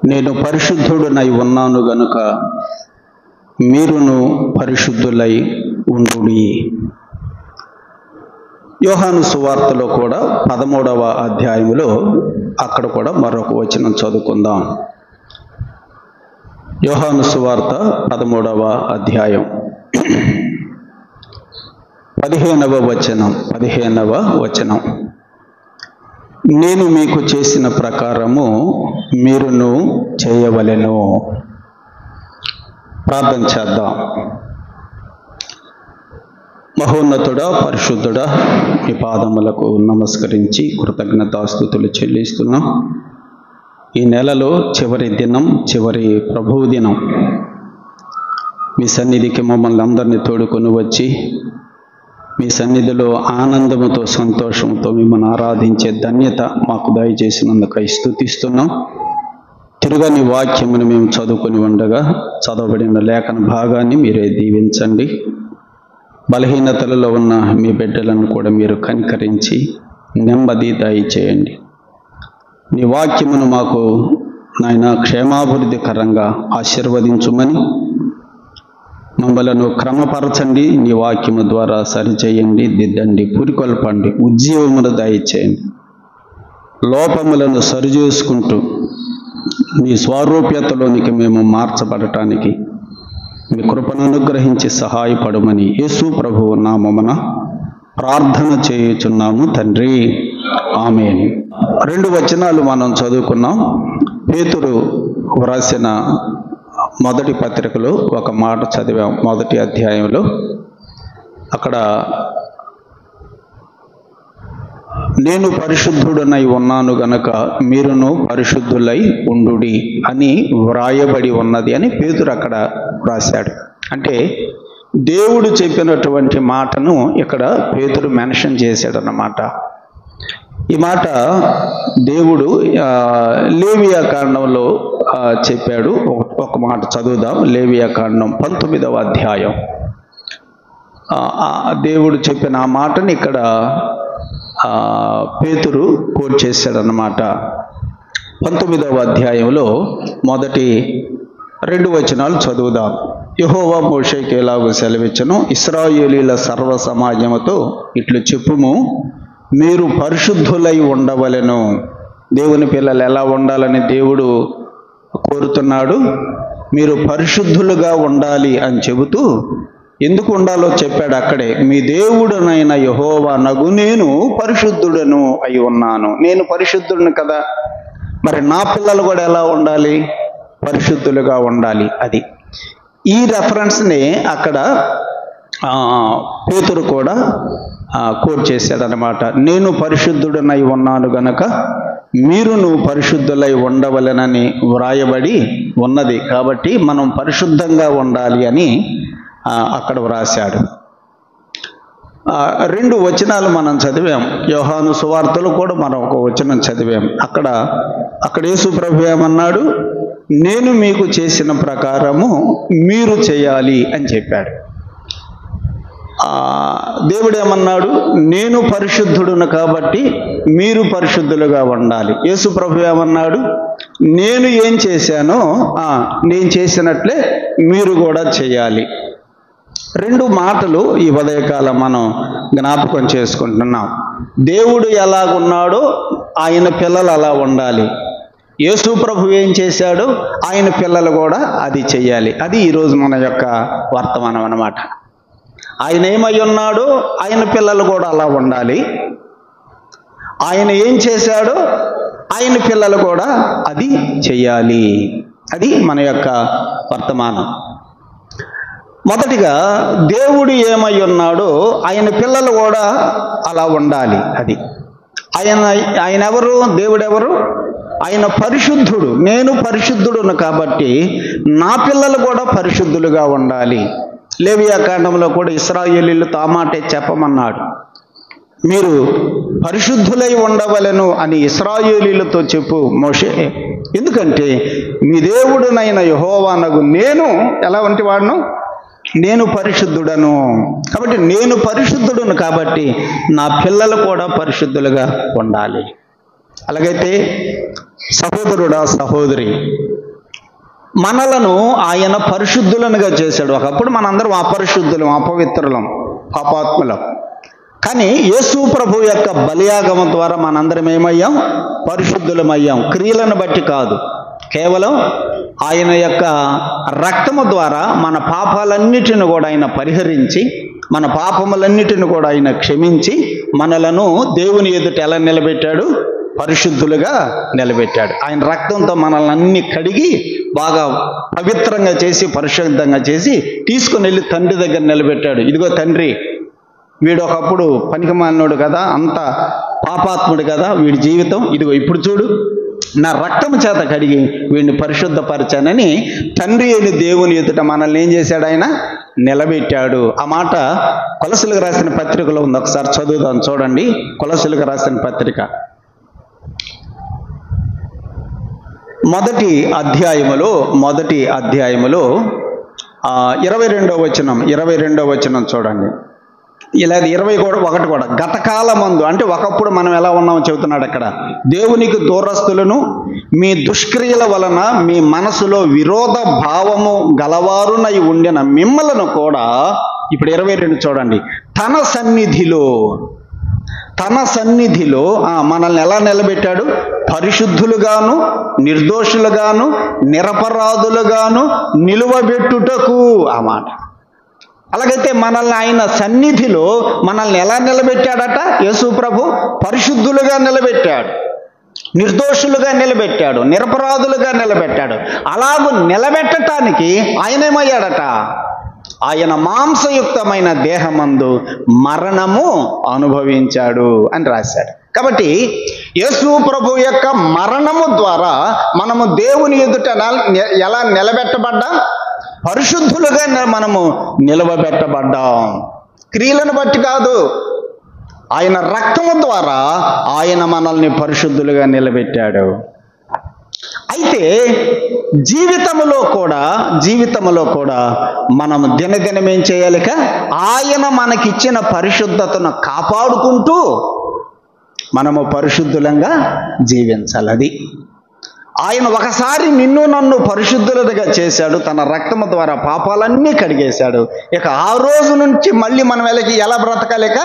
నేను పరిశుద్ధుడనై ఉన్నాను గనుక మీరును పరిశుద్ధులై ఉండుడి. యోహాను సువార్తలో కూడా 13వ అధ్యాయంలో అక్కడ కూడా మరొక వచనం చదువుకుందాం. యోహాను సువార్త 13వ అధ్యాయం 15వ వచనం. నేను మీకు చేసిన ప్రకారము మీరును చేయవలెను. ప్రార్థన చేద్దాం. మహోన్నతుడా, పరిశుద్ధుడా, మీ పాదములకు నమస్కరించి కృతజ్ఞతాస్తుతులు చెల్లిస్తున్నాం. ఈ నెలలో చివరి దినం, చివరి ప్రభువు దినం, మీ సన్నిధికి మమ్మల్ని అందరినీ తోడుకొని వచ్చి మీ సన్నిధిలో ఆనందముతో, సంతోషంతో మిమ్మల్ని ఆరాధించే ధన్యత మాకు దయచేసినందుకై స్తుతిస్తున్నాం. తిరుగని వాక్యమును మేము చదువుకొని ఉండగా చదవబడిన లేఖన భాగాన్ని మీరే దీవించండి. బలహీనతలలో ఉన్న మీ బిడ్డలను కూడా మీరు కనికరించి నెమ్మది దయచేయండి. నీ వాక్యమును మాకు నాయన క్షేమాభివృద్ధికరంగా ఆశీర్వదించుమని, మమ్మలను క్రమపరచండి, నీ వాక్యము ద్వారా సరిచేయండి, దిద్దండి, పురికొల్పండి, ఉజ్జీవమును దయచేయండి. లోపములను సరిచేసుకుంటూ నీ స్వరూప్యతలోనికి మేము మార్చబడటానికి మీ కృపను అనుగ్రహించి సహాయపడమని యేసు ప్రభువు నామమున ప్రార్థన చేయుచున్నాము తండ్రి, ఆమేన్. 2 వచనాలు మనం చదువుకున్నాం. పేతురు వ్రాసిన మొదటి పత్రికలో ఒక మాట చదివాం. 1వ అధ్యాయంలో అక్కడ నేను పరిశుద్ధుడనై ఉన్నాను గనక మీరును పరిశుద్ధులై ఉండుడి అని వ్రాయబడి ఉన్నది అని పేతురు అక్కడ వ్రాశాడు. అంటే దేవుడు చెప్పినటువంటి మాటను ఇక్కడ పేతురు మెన్షన్ చేశాడన్నమాట. ఈ మాట దేవుడు లేవియా కాండంలో చెప్పాడు. ఒక మాట చదువుదాం. లేవియా కాండం 19వ అధ్యాయం. దేవుడు చెప్పిన ఆ మాటని ఇక్కడ పేతురు కోట్ చేశాడన్నమాట. 19వ అధ్యాయంలో మొదటి 2 వచనాలు చదువుదాం. యెహోవా మోషేకి ఎలాగో సెలవిచ్చెను, ఇశ్రాయేలీల సర్వ సమాజముతో ఇట్లు చెప్పుము, మీరు పరిశుద్ధులై ఉండవలెను. దేవుని పిల్లలు ఎలా ఉండాలని దేవుడు కోరుతున్నాడు? మీరు పరిశుద్ధులుగా ఉండాలి అని చెబుతూ ఎందుకు ఉండాలో చెప్పాడు అక్కడే. మీ దేవుడనైన యెహోవా నగు నేను పరిశుద్ధుడను అయి ఉన్నాను. నేను పరిశుద్ధుడిని కదా, మరి నా పిల్లలు కూడా ఎలా ఉండాలి? పరిశుద్ధులుగా ఉండాలి. అది ఈ రెఫరెన్స్ని అక్కడ పేతురు కూడా కోట్ చేశాడనమాట. నేను పరిశుద్ధుడనై ఉన్నాను గనక మీరును పరిశుద్ధులై ఉండవలెనని వ్రాయబడి ఉన్నది. కాబట్టి మనం పరిశుద్ధంగా ఉండాలి అని అక్కడ వ్రాశాడు. 2 వచనాలు మనం చదివాం. యోహాను సువార్తలో కూడా మనం ఒక వచనం చదివాం. అక్కడ యేసు ప్రభు ఏమన్నాడు? నేను మీకు చేసిన ప్రకారము మీరు చేయాలి అని చెప్పాడు. దేవుడు ఏమన్నాడు? నేను పరిశుద్ధుడును కాబట్టి మీరు పరిశుద్ధులుగా ఉండాలి. యేసు ప్రభు ఏమన్నాడు? నేను ఏం చేశానో నేను చేసినట్లే మీరు కూడా చేయాలి. 2 మాటలు ఈ ఉదయకాలం మనం జ్ఞాపకం చేసుకుంటున్నాం. దేవుడు ఎలాగున్నాడో ఆయన పిల్లలు అలా ఉండాలి. యేసు ప్రభు ఏం చేశాడో ఆయన పిల్లలు కూడా అది చెయ్యాలి. అది ఈరోజు మన యొక్క వర్తమానం అన్నమాట. ఆయన ఏమై ఉన్నాడో ఆయన పిల్లలు కూడా అలా ఉండాలి. ఆయన ఏం చేశాడో ఆయన పిల్లలు కూడా అది చెయ్యాలి. అది మన యొక్క వర్తమానం. మొదటిగా దేవుడు ఏమై ఉన్నాడో ఆయన పిల్లలు కూడా అలా ఉండాలి. అది ఆయన ఎవరు? దేవుడు ఎవరు? ఆయన పరిశుద్ధుడు. నేను పరిశుద్ధుడును కాబట్టి నా పిల్లలు కూడా పరిశుద్ధులుగా ఉండాలి. లేవియా కాండంలో కూడా ఇశ్రాయేలీయులతో ఆ మాటే చెప్పమన్నాడు. మీరు పరిశుద్ధులై ఉండవలెను అని ఇశ్రాయేలీయులతో చెప్పు మోషే. ఎందుకంటే మీ దేవుడునైన యెహోవానగు నేను ఎలా వంటి వాడును? నేను పరిశుద్ధుడను. కాబట్టి నేను పరిశుద్ధుడును కాబట్టి నా పిల్లలు కూడా పరిశుద్ధులుగా ఉండాలి. అలాగైతే సహోదరుడా, సహోదరి, మనలను ఆయన పరిశుద్ధులనుగా చేశాడు. ఒకప్పుడు మనందరం అపరిశుద్ధులం, అపవిత్రులం, పాపాత్ములం. కానీ యేసు ప్రభు యొక్క బలియాగమం ద్వారా మనందరం ఏమయ్యాం? పరిశుద్ధులమయ్యాం. క్రియలను బట్టి కాదు, కేవలం ఆయన యొక్క రక్తము ద్వారా మన పాపాలన్నిటిని కూడా ఆయన పరిహరించి, మన పాపములన్నిటిని కూడా ఆయన క్షమించి మనలను దేవుని ఎదుట ఎలా నిలబెట్టాడు? పరిశుద్ధులుగా నిలబెట్టాడు. ఆయన రక్తంతో మనల్ని అన్ని కడిగి బాగా పవిత్రంగా చేసి, పరిశుద్ధంగా చేసి తీసుకుని వెళ్ళి తండ్రి దగ్గర నిలబెట్టాడు. ఇదిగో తండ్రి, వీడు ఒకప్పుడు పనికిమాలినోడు కదా, అంత పాపాత్ముడు కదా వీడి జీవితం, ఇదిగో ఇప్పుడు చూడు, నా రక్తం చేత కడిగి వీడిని పరిశుద్ధపరిచానని తండ్రి అయిన దేవుని ఎదుట మనల్ని ఏం చేశాడు? ఆయన నిలబెట్టాడు. ఆ మాట కొలసీలకు రాసిన పత్రికలో ఉంది, ఒకసారి చదువుదాం చూడండి. కొలసీలకు రాసిన పత్రిక మొదటి అధ్యాయములో 22వ వచనం చూడండి. ఇలా 21 కూడా, గతకాలమందు, అంటే ఒకప్పుడు మనం ఎలా ఉన్నామో చెబుతున్నాడు అక్కడ. దేవునికి దూరస్తులను మీ దుష్క్రియల వలన మీ మనసులో విరోధ భావము గలవారునై ఉండిన మిమ్మలను కూడా, ఇప్పుడు 22 చూడండి, తన సన్నిధిలో మనల్ని ఎలా నిలబెట్టాడు? పరిశుద్ధులుగాను, నిర్దోషులుగాను, నిరపరాధులుగాను నిలువబెట్టుటకు. ఆ మాట. అలాగైతే మనల్ని ఆయన సన్నిధిలో మనల్ని ఎలా నిలబెట్టాడట? యేసు ప్రభు పరిశుద్ధులుగా నిలబెట్టాడు, నిర్దోషులుగా నిలబెట్టాడు, నిరపరాధులుగా నిలబెట్టాడు. అలాగూ నిలబెట్టడానికి ఆయన ఏమయ్యాడట? ఆయన మాంసయుక్తమైన దేహమందు మరణము అనుభవించాడు అని రాశాడు. కాబట్టి యేసు ప్రభు యొక్క మరణము ద్వారా మనము దేవుని ఎదుట ఎలా నిలబెట్టబడ్డాం? పరిశుద్ధులుగా మనము నిలవబెట్టబడ్డాం. క్రియలను బట్టి కాదు, ఆయన రక్తము ద్వారా ఆయన మనల్ని పరిశుద్ధులుగా నిలబెట్టాడు. అయితే జీవితములో కూడా మనము దినదినం ఏం చేయాలిక? ఆయన మనకిచ్చిన పరిశుద్ధతను కాపాడుకుంటూ మనము పరిశుద్ధులంగా జీవించాలి. అది ఆయన ఒకసారి నిన్ను నన్ను పరిశుద్ధులుగా చేశాడు, తన రక్తము ద్వారా పాపాలన్నీ కడిగేశాడు. ఇక ఆ రోజు నుంచి మళ్ళీ మనం ఎలా బ్రతకాలిక?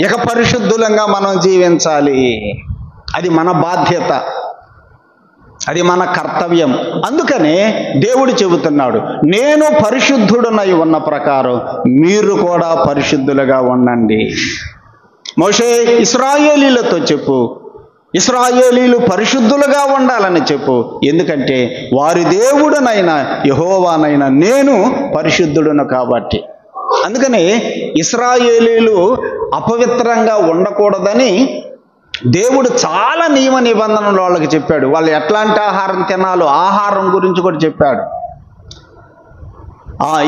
ఇక పరిశుద్ధులంగా మనం జీవించాలి. అది మన బాధ్యత, అది మన కర్తవ్యం. అందుకనే దేవుడు చెబుతున్నాడు, నేను పరిశుద్ధుడనై ఉన్న ప్రకారం మీరు కూడా పరిశుద్ధులుగా ఉండండి. మోషే ఇశ్రాయేలీలతో చెప్పు, ఇశ్రాయేలీలు పరిశుద్ధులుగా ఉండాలని చెప్పు, ఎందుకంటే వారి దేవుడునైనా యెహోవానైనా నేను పరిశుద్ధుడును కాబట్టి. అందుకని ఇశ్రాయేలీలు అపవిత్రంగా ఉండకూడదని దేవుడు చాలా నియమ నిబంధనలు వాళ్ళకి చెప్పాడు. వాళ్ళు ఎట్లాంటి ఆహారం తినాలో ఆహారం గురించి కూడా చెప్పాడు.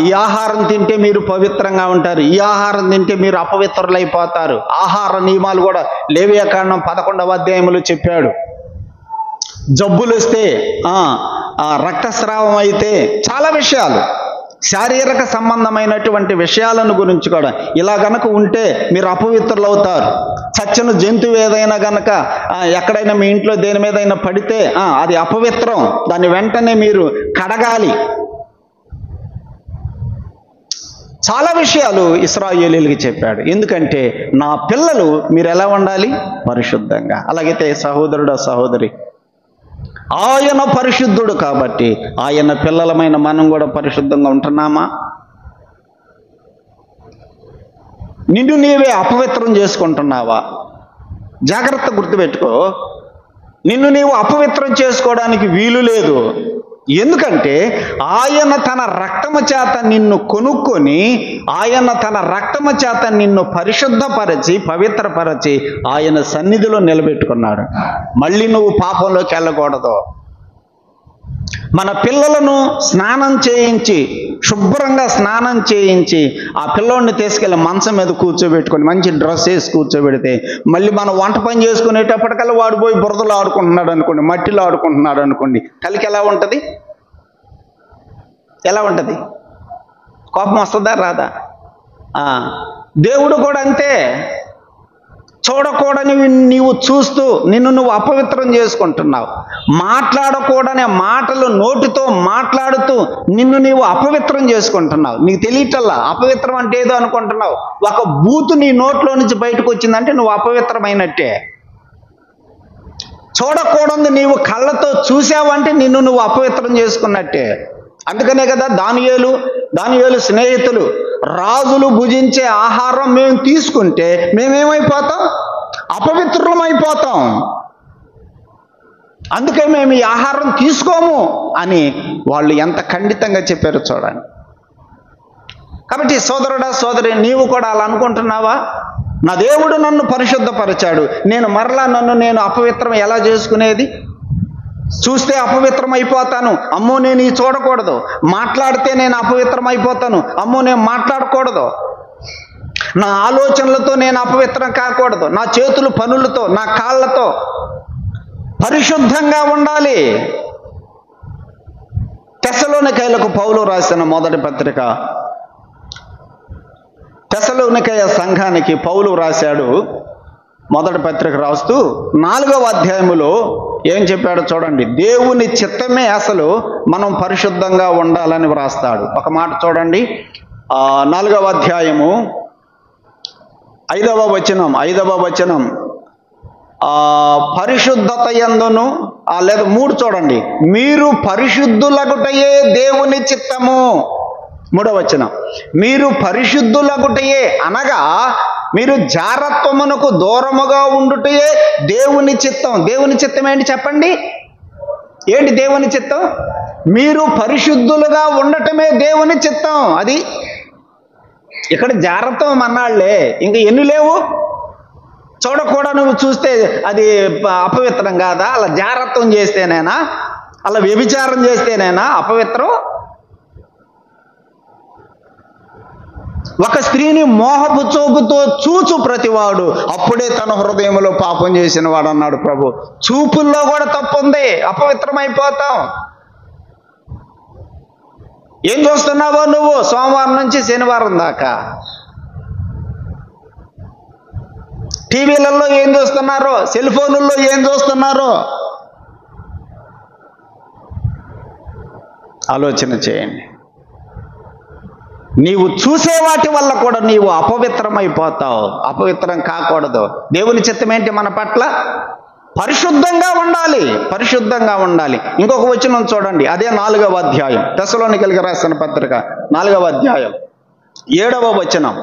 ఈ ఆహారం తింటే మీరు పవిత్రంగా ఉంటారు, ఈ ఆహారం తింటే మీరు అపవిత్రులైపోతారు. ఆహార నియమాలు కూడా లేవియాకాండం 11వ అధ్యాయంలో చెప్పాడు. జబ్బులు వస్తే, రక్తస్రావం అయితే, చాలా విషయాలు, శారీరక సంబంధమైనటువంటి విషయాలను గురించి కూడా ఇలా గనక ఉంటే మీరు అపవిత్రులు అవుతారు. చచ్చిన జంతువు ఏదైనా గనక ఎక్కడైనా మీ ఇంట్లో దేని మీదైనా పడితే అది అపవిత్రం, దాన్ని వెంటనే మీరు కడగాలి. చాలా విషయాలు ఇశ్రాయేలీయులకి చెప్పాడు. ఎందుకంటే నా పిల్లలు మీరు ఎలా ఉండాలి? పరిశుద్ధంగా. అలాగైతే సహోదరుడు, సహోదరి, ఆయన పరిశుద్ధుడు కాబట్టి ఆయన పిల్లలమైన మనం కూడా పరిశుద్ధంగా ఉంటున్నామా? నిన్ను నీవే అపవిత్రం చేసుకుంటున్నావా? జాగ్రత్త గుర్తుపెట్టుకో, నిన్ను నీవు అపవిత్రం చేసుకోవడానికి వీలు లేదు. ఎందుకంటే ఆయన తన రక్తము చేత నిన్ను కొనుక్కొని, ఆయన తన రక్తము చేత నిన్ను పరిశుద్ధపరచి పవిత్రపరచి ఆయన సన్నిధిలో నిలబెట్టుకున్నాడు. మళ్ళీ నువ్వు పాపంలోకి వెళ్ళకూడదు. మన పిల్లలను స్నానం చేయించి, శుభ్రంగా స్నానం చేయించి, ఆ పిల్లోడిని తీసుకెళ్ళి మంచం మీద కూర్చోబెట్టుకొని మంచి డ్రెస్ వేసి కూర్చోబెడితే, మళ్ళీ మనం వంట పని చేసుకునేటప్పటికల్లా వాడు పోయి బురదలో ఆడుకుంటున్నాడు అనుకోండి, మట్టిలో ఆడుకుంటున్నాడు అనుకోండి, కలికి ఎలా ఉంటుంది? ఎలా ఉంటుంది? కోపం వస్తుందా రాదా? దేవుడు కూడా అంతే. చూడకూడని నీవు చూస్తూ నిన్ను నువ్వు అపవిత్రం చేసుకుంటున్నావు. మాట్లాడకూడని మాటలు నోటితో మాట్లాడుతూ నిన్ను నీవు అపవిత్రం చేసుకుంటున్నావు. నీకు తెలియటల్లా అపవిత్రం అంటే ఏదో అనుకుంటున్నావు. ఒక బూతు నీ నోట్లో నుంచి బయటకు వచ్చిందంటే నువ్వు అపవిత్రమైనట్టే. చూడకూడదు నీవు కళ్ళతో చూసావంటే నిన్ను నువ్వు అపవిత్రం చేసుకున్నట్టే. అందుకనే కదా దానియేలు స్నేహితులు రాజులు భుజించే ఆహారం మేము తీసుకుంటే మేమేమైపోతాం? అపవిత్రులమైపోతాం. అందుకే మేము ఈ ఆహారం తీసుకోము అని వాళ్ళు ఎంత ఖండితంగా చెప్పారో చూడండి. కాబట్టి సోదరుడా సోదరి, నీవు కూడా అలా అనుకుంటున్నావా? నా దేవుడు నన్ను పరిశుద్ధపరిచాడు, నేను మరలా నన్ను నేను అపవిత్రం ఎలా చేసుకునేది? చూస్తే అపవిత్రం అయిపోతాను, అమ్మో నేను ఈ చూడకూడదు. మాట్లాడితే నేను అపవిత్రం అయిపోతాను, అమ్మో నేను మాట్లాడకూడదు. నా ఆలోచనలతో నేను అపవిత్రం కాకూడదు. నా చేతులు పనులతో, నా కాళ్ళతో పరిశుద్ధంగా ఉండాలి. తెస్సలోనికైలకు పౌలు రాసిన మొదటి పత్రిక, తెస్సలోనికయ సంఘానికి పౌలు రాశాడు. మొదటి పత్రిక రాస్తూ 4వ అధ్యాయములో ఏం చెప్పాడో చూడండి. దేవుని చిత్తమే అసలు మనం పరిశుద్ధంగా ఉండాలని వ్రాస్తాడు. ఒక మాట చూడండి, 4వ అధ్యాయము 5వ వచనం పరిశుద్ధత యందును, లేదా 3 చూడండి, మీరు పరిశుద్ధులగుటయే దేవుని చిత్తము. 3వ వచనం, మీరు పరిశుద్ధులగుటయే అనగా మీరు జారత్వమునకు దూరముగా ఉండుటయే దేవుని చిత్తం. దేవుని చిత్తం ఏంటి చెప్పండి? ఏంటి దేవుని చిత్తం? మీరు పరిశుద్ధులుగా ఉండటమే దేవుని చిత్తం. అది ఇక్కడ జారత్వం అన్నాళ్లే, ఇంక ఎన్ని లేవు. చూడకూడా నువ్వు చూస్తే అది అపవిత్రం కాదా? అలా జారత్వం చేస్తేనేనా? అలా వ్యభిచారం చేస్తేనేనా అపవిత్రం? ఒక స్త్రీని మోహపు చూపుతో చూచు ప్రతివాడు అప్పుడే తన హృదయంలో పాపం చేసిన వాడు అన్నాడు ప్రభు. చూపుల్లో కూడా తప్పు ఉంది, అపవిత్రమైపోతాం. ఏం చూస్తున్నావో నువ్వు సోమవారం నుంచి శనివారం దాకా? టీవీలలో ఏం చూస్తున్నారో, సెల్ ఫోన్లలో ఏం చూస్తున్నారో ఆలోచన చేయండి. నీవు చూసే వాటి వల్ల కూడా నీవు అపవిత్రమైపోతావు. అపవిత్రం కాకూడదు. దేవుని చిత్తం ఏంటి మన పట్ల? పరిశుద్ధంగా ఉండాలి, పరిశుద్ధంగా ఉండాలి. ఇంకొక వచనం చూడండి, అదే 4వ అధ్యాయం, తెస్సలోనికైలకు రాసిన పత్రిక 4వ అధ్యాయం 7వ వచనం,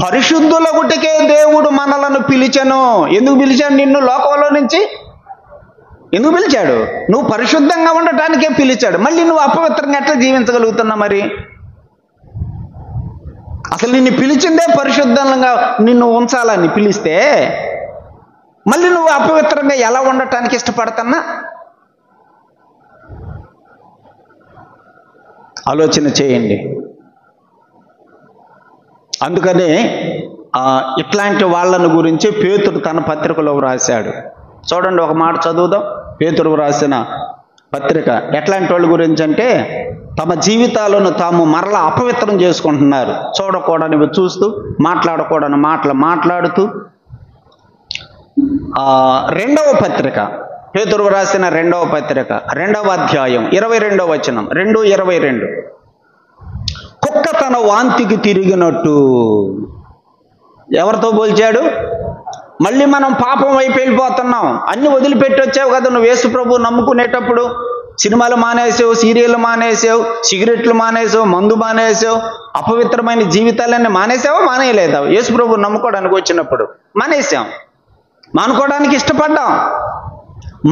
పరిశుద్ధులగుటకే దేవుడు మనలను పిలిచెను. ఎందుకు పిలిచాడు నిన్ను లోకంలో నుంచి? ఎందుకు పిలిచాడు? నువ్వు పరిశుద్ధంగా ఉండటానికే పిలిచాడు. మళ్ళీ నువ్వు అపవిత్రంగా ఎట్లా జీవించగలుగుతున్నా? మరి అసలు నిన్ను పిలిచిందే పరిశుద్ధంగా నిన్ను ఉంచాలని పిలిస్తే మళ్ళీ నువ్వు అపవిత్రంగా ఎలా ఉండటానికి ఇష్టపడతాన్నా? ఆలోచన చేయండి. అందుకనే ఇట్లాంటి వాళ్ళను గురించి పేతురు తన పత్రికలో రాశాడు. చూడండి, ఒక మాట చదువుదాం. పేతురు రాసిన పత్రిక ఎట్లాంటి వాళ్ళ గురించి అంటే, తమ జీవితాలను తాము మరలా అపవిత్రం చేసుకుంటున్నారు. చూడకూడనివి చూస్తూ, మాట్లాడకూడని మాటలు మాట్లాడుతూ. 2వ పత్రిక, పేతురు రాసిన 2వ పత్రిక 2వ అధ్యాయం 22వ వచనం, 2:22, కుక్క తన వాంతికి తిరిగినట్టు. ఎవరితో పోల్చాడు? మళ్ళీ మనం పాపం వైపు వెళ్ళిపోతున్నాం. అన్ని వదిలిపెట్టి వచ్చావు కదా నువ్వు యేసు ప్రభు నమ్ముకునేటప్పుడు. సినిమాలు మానేసావు, సీరియళ్ళు మానేసావు, సిగరెట్లు మానేసావు, మందు మానేసావు, అపవిత్రమైన జీవితాలన్నీ మానేసావా? మానేయలేదా? యేసు ప్రభు నమ్ముకోవడానికి వచ్చినప్పుడు మానేసాం, మానుకోవడానికి ఇష్టపడ్డాం.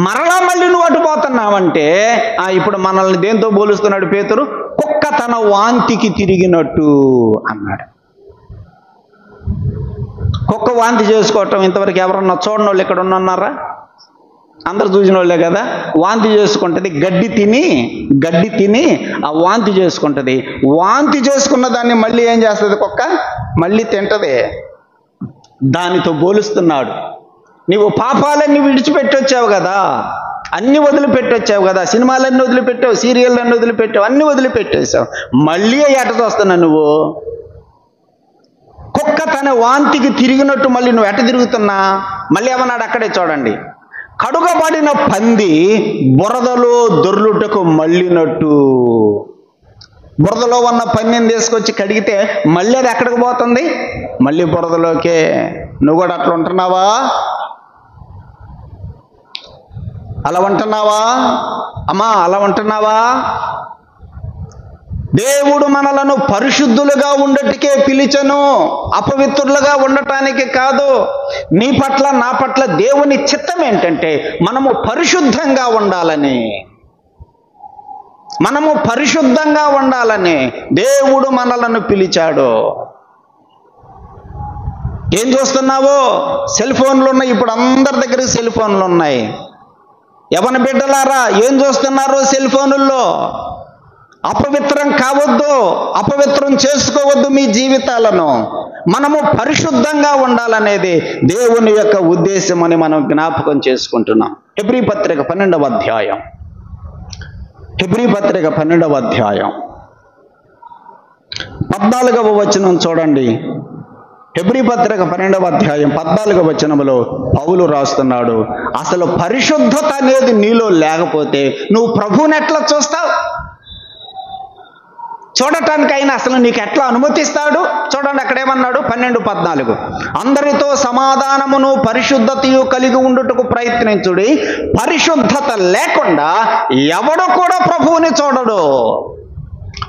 మరలా మళ్ళీ నువ్వు అటు పోతున్నావంటే ఇప్పుడు మనల్ని దేంతో పోలుస్తున్నాడు పేతురు? కుక్క తన వాంతికి తిరిగినట్టు అన్నాడు. కుక్క వాంతి చేసుకోవటం ఇంతవరకు ఎవరన్నా చూడని వాళ్ళు ఇక్కడ ఉన్నారా? అందరు చూసిన వాళ్ళే కదా. వాంతి చేసుకుంటుంది, గడ్డి తిని ఆ వాంతి చేసుకుంటుంది. వాంతి చేసుకున్న దాన్ని మళ్ళీ ఏం చేస్తుంది కుక్క? మళ్ళీ తింటది. దానితో పోలుస్తున్నాడు. నీవు పాపాలన్నీ విడిచిపెట్టొచ్చావు కదా, అన్ని వదిలిపెట్టొచ్చావు కదా, సినిమాలన్నీ వదిలిపెట్టావు, సీరియళ్ళన్నీ వదిలిపెట్టావు, అన్ని వదిలిపెట్టేసావు. మళ్ళీ ఎటతో వస్తున్నా నువ్వు? కుక్క కుక్క తన వాంతికి తిరిగినట్టు మళ్ళీ నువ్వు ఎట తిరుగుతున్నా? మళ్ళీ ఏమన్నాడు అక్కడే చూడండి, కడుగబడిన పంది బురదలో దొర్లుటకు మళ్ళినట్టు. బురదలో ఉన్న పందిని తీసుకొచ్చి కడిగితే మళ్ళీ అది ఎక్కడికి పోతుంది? మళ్ళీ బురదలోకే. నువ్వు కూడా అట్లా ఉంటున్నావా? అలా ఉంటున్నావా అమ్మా? అలా ఉంటున్నావా? దేవుడు మనలను పరిశుద్ధులుగా ఉండటికే పిలిచెను, అపవిత్రులుగా ఉండటానికి కాదు. నీ పట్ల నా పట్ల దేవుని చిత్తం ఏంటంటే మనము పరిశుద్ధంగా ఉండాలని. మనము పరిశుద్ధంగా ఉండాలని దేవుడు మనలను పిలిచాడు. ఏం చూస్తున్నావో? సెల్ ఫోన్లు ఉన్నాయి. ఇప్పుడు అందరి దగ్గర సెల్ ఫోన్లు ఉన్నాయి. యవన బిడ్డలారా, ఏం చూస్తున్నారో సెల్ ఫోనుల్లో? అపవిత్రం కావద్దు, అపవిత్రం చేసుకోవద్దు మీ జీవితాలను. మనము పరిశుద్ధంగా ఉండాలనేది దేవుని యొక్క ఉద్దేశం అని మనం జ్ఞాపకం చేసుకుంటున్నాం. హెబ్రీ పత్రిక 12వ అధ్యాయం, హెబ్రీ పత్రిక 12వ అధ్యాయం 14వ వచనం చూడండి. హెబ్రీ పత్రిక 12వ అధ్యాయం 14వ వచనంలో పౌలు రాస్తున్నాడు, అసలు పరిశుద్ధత అనేది నీలో లేకపోతే నువ్వు ప్రభువుని ఎట్లా చూస్తావు? చూడటానికైనా అసలు నీకు ఎట్లా అనుమతిస్తాడు? చూడండి అక్కడేమన్నాడు, 12:14, అందరితో సమాధానమును పరిశుద్ధతయు కలిగి ఉండుటకు ప్రయత్నించుడి, పరిశుద్ధత లేకుండా ఎవడు కూడా ప్రభువుని చూడడు.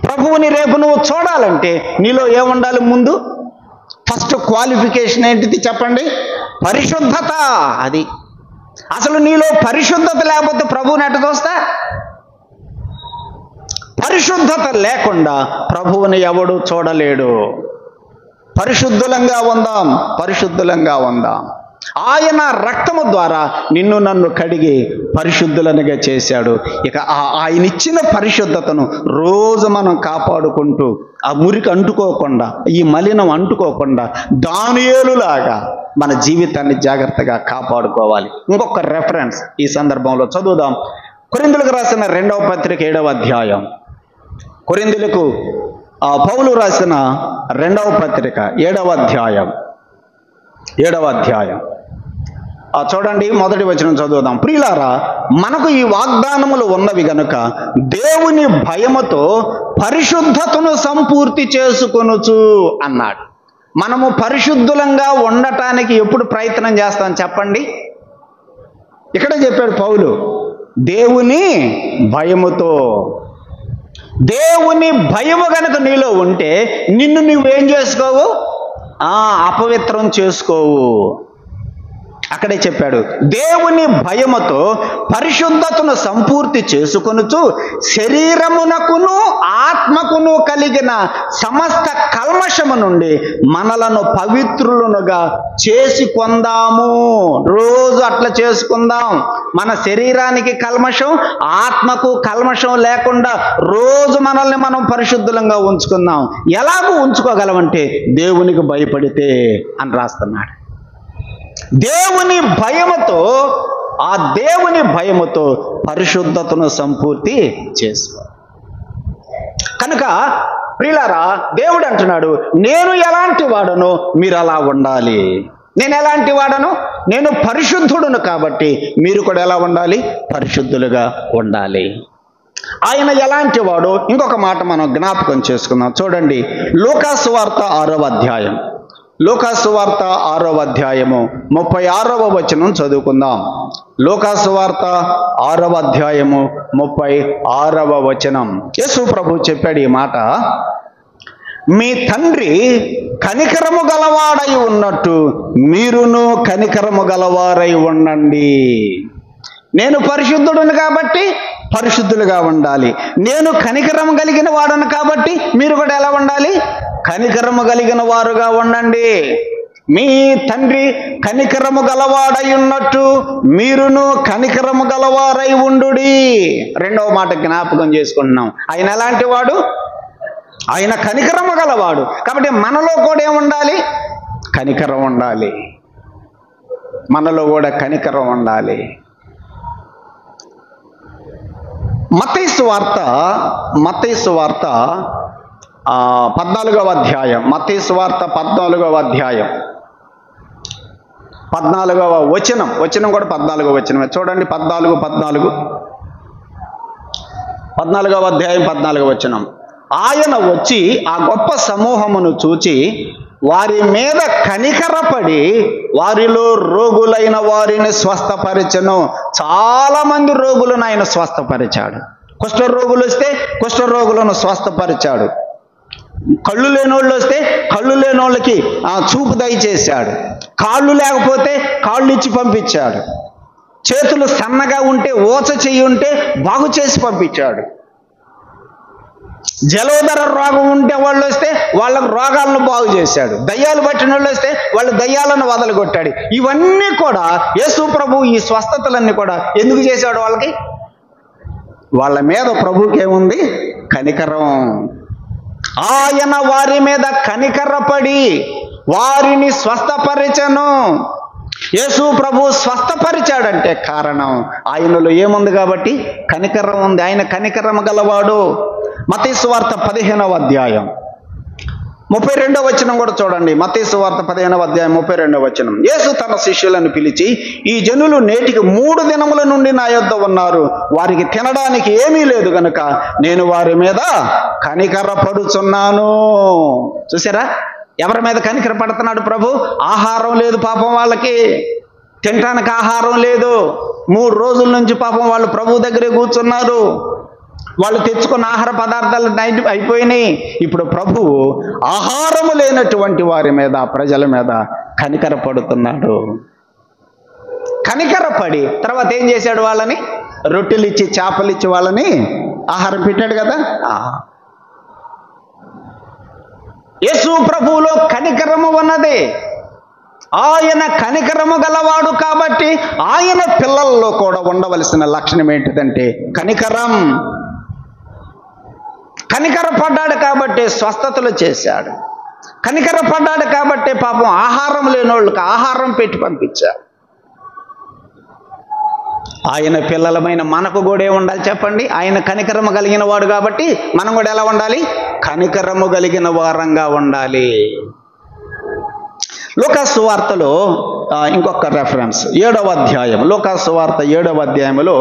ప్రభువుని రేపు నువ్వు చూడాలంటే నీలో ఏముండాలి? ముందు ఫస్ట్ క్వాలిఫికేషన్ ఏంటిది చెప్పండి? పరిశుద్ధత. అది అసలు నీలో పరిశుద్ధత లేకపోతే ప్రభువుని ఎట్ట చూస్తా? పరిశుద్ధత లేకుండా ప్రభువుని ఎవడు చూడలేడు. పరిశుద్ధులంగా ఉందాం, పరిశుద్ధులంగా ఉందాం. ఆయన రక్తము ద్వారా నిన్ను నన్ను కడిగి పరిశుద్ధులనుగా చేశాడు. ఇక ఆయన ఇచ్చిన పరిశుద్ధతను రోజు మనం కాపాడుకుంటూ ఆ మురికి అంటుకోకుండా, ఈ మలినం అంటుకోకుండా దానియేలులాగా మన జీవితాన్ని జాగ్రత్తగా కాపాడుకోవాలి. ఇంకొక రెఫరెన్స్ ఈ సందర్భంలో చదువుదాం. కొరింథీయులకు రాసిన 2వ పత్రిక 7వ అధ్యాయం. కొరింథీయులకు పౌలు రాసిన 2వ పత్రిక 7వ అధ్యాయం చూడండి, మొదటి వచనం చదువుదాం. ప్రియులారా, మనకు ఈ వాగ్దానములు ఉన్నవి గనుక దేవుని భయముతో పరిశుద్ధతను సంపూర్తి చేసుకొనుచు అన్నాడు. మనము పరిశుద్ధులంగా ఉండటానికి ఎప్పుడు ప్రయత్నం చేస్తాం చెప్పండి? ఇక్కడే చెప్పాడు పౌలు, దేవుని భయముతో. దేవుని భయము గనుక నీలో ఉంటే నిన్ను నువ్వేం చేసుకోవు? అపవిత్రం చేసుకోవు. అక్కడే చెప్పాడు, దేవుని భయముతో పరిశుద్ధతను సంపూర్తి చేసుకొనుచు శరీరమునకును ఆత్మకును కలిగిన సమస్త కల్మషము నుండి మనలను పవిత్రులుగా చేసుకొందాము. రోజు అట్లా చేసుకుందాం. మన శరీరానికి కల్మషం, ఆత్మకు కల్మషం లేకుండా రోజు మనల్ని మనం పరిశుద్ధులంగా ఉంచుకుందాం. ఎలాగూ ఉంచుకోగలమంటే దేవునికి భయపడితే అని రాస్తున్నాడు. దేవుని భయముతో, ఆ దేవుని భయముతో పరిశుద్ధతను సంపూర్తి చేసుకో. కనుక ప్రియులారా, దేవుడు అంటున్నాడు, నేను ఎలాంటి వాడనో మీరు అలా ఉండాలి. నేను ఎలాంటి వాడను? నేను పరిశుద్ధుడును కాబట్టి మీరు కూడా ఎలా ఉండాలి? పరిశుద్ధులుగా ఉండాలి. ఆయన ఎలాంటి వాడు? ఇంకొక మాట మనం జ్ఞాపకం చేసుకుందాం. చూడండి, లూకాసు వార్త 6వ అధ్యాయం, లూకాసు వార్త 6వ అధ్యాయము 36వ వచనం చదువుకుందాం. లూకాసు వార్త 6వ అధ్యాయము 36వ వచనం. యేసు ప్రభు చెప్పాడు ఈ మాట, మీ తండ్రి కనికరము గలవాడై ఉన్నట్టు మీరును కనికరము గలవారై ఉండండి. నేను పరిశుద్ధుడును కాబట్టి పరిశుద్ధులుగా ఉండాలి. నేను కనికరము కలిగిన వాడును కాబట్టి మీరు కూడా ఎలా ఉండాలి? కనికరము కలిగిన వారుగా ఉండండి. మీ తండ్రి కనికరము గలవాడై ఉన్నట్టు మీరును కనికరము గలవారై ఉండుడి. రెండవ మాట జ్ఞాపకం చేసుకుంటున్నాం. ఆయన ఎలాంటి వాడు? ఆయన కనికరము గలవాడు. కాబట్టి మనలో కూడా ఏముండాలి? కనికరం ఉండాలి. మనలో కూడా కనికరం ఉండాలి. మత్తయి సువార్త 14వ అధ్యాయం, మత్తయి సువార్త 14వ అధ్యాయం 14వ వచనం కూడా 14వ వచనమే చూడండి. 14వ అధ్యాయం 14వ వచనం. ఆయన వచ్చి ఆ గొప్ప సమూహమును చూచి వారి మీద కనికరపడి వారిలో రోగులైన వారిని స్వస్థపరిచెను. చాలా మంది రోగులను ఆయన స్వస్థపరిచాడు. కుష్ఠరోగులు వస్తే కుష్ఠరోగులను స్వస్థపరిచాడు. కళ్ళు లేనోళ్ళు వస్తే కళ్ళు లేనోళ్ళకి చూపు దయచేశాడు. కాళ్ళు లేకపోతే కాళ్ళు ఇచ్చి పంపించాడు. చేతులు సన్నగా ఉంటే ఓచ చెయ్యి ఉంటే బాగు చేసి పంపించాడు. జలోదర రోగం ఉంటే వాళ్ళు వస్తే వాళ్ళకు రోగాలను బాగు చేశాడు. దయ్యాలు పట్టిన వాళ్ళు వస్తే వాళ్ళు దయ్యాలను వదలగొట్టాడు. ఇవన్నీ కూడా యేసు ప్రభు ఈ స్వస్థతలన్నీ కూడా ఎందుకు చేశాడు? వాళ్ళ మీద ప్రభువుకి ఏముంది? కనికరం. ఆయన వారి మీద కనికరపడి వారిని స్వస్థపరిచెను. యేసు ప్రభు స్వస్థపరిచాడంటే కారణం ఆయనలో ఏముంది కాబట్టి? కనికరం ఉంది. ఆయన కనికరం గలవాడు. మత్తయి సువార్త 15వ అధ్యాయం 32వ వచనం కూడా చూడండి. మత్తయి సువార్త 15వ అధ్యాయం 32వ వచనం. యేసు తన శిష్యులను పిలిచి, ఈ జనులు నేటికి 3 దినముల నుండి నా యొద్ద ఉన్నారు, వారికి తినడానికి ఏమీ లేదు గనుక నేను వారి మీద కనికరపడుచున్నాను. చూసారా ఎవరి మీద కనికర పడుతున్నాడు ప్రభు? ఆహారం లేదు పాపం, వాళ్ళకి తినటానికి ఆహారం లేదు. 3 రోజుల నుంచి పాపం వాళ్ళు ప్రభు దగ్గరే కూర్చున్నారు. వాళ్ళు తెచ్చుకున్న ఆహార పదార్థాలు అయిపోయినాయి. ఇప్పుడు ప్రభువు ఆహారము లేనటువంటి వారి మీద, ప్రజల మీద కనికర పడుతున్నాడు. కనికరపడి తర్వాత ఏం చేశాడు? వాళ్ళని రొట్టెలు ఇచ్చి చేపలు ఇచ్చి వాళ్ళని ఆహారం పెట్టాడు కదా. యేసు ప్రభువులో కనికరము ఉన్నది. ఆయన కనికరము గలవాడు కాబట్టి ఆయన పిల్లల్లో కూడా ఉండవలసిన లక్షణం ఏంటిదంటే కనికరం. కనికరపడ్డాడు కాబట్టి స్వస్థతలు చేశాడు. కనికరపడ్డాడు కాబట్టి పాపం ఆహారం లేని వాళ్ళకి ఆహారం పెట్టి పంపించాడు. ఆయన పిల్లలమైన మనకు కూడా ఉండాలి చెప్పండి? ఆయన కనికరము కలిగిన వాడు కాబట్టి మనం కూడా ఎలా ఉండాలి? కనికరము కలిగిన వారంగా ఉండాలి. లూకాసు సువార్తలో ఇంకొక రెఫరెన్స్ 7వ అధ్యాయం, లూకాసు సువార్త 7వ అధ్యాయంలో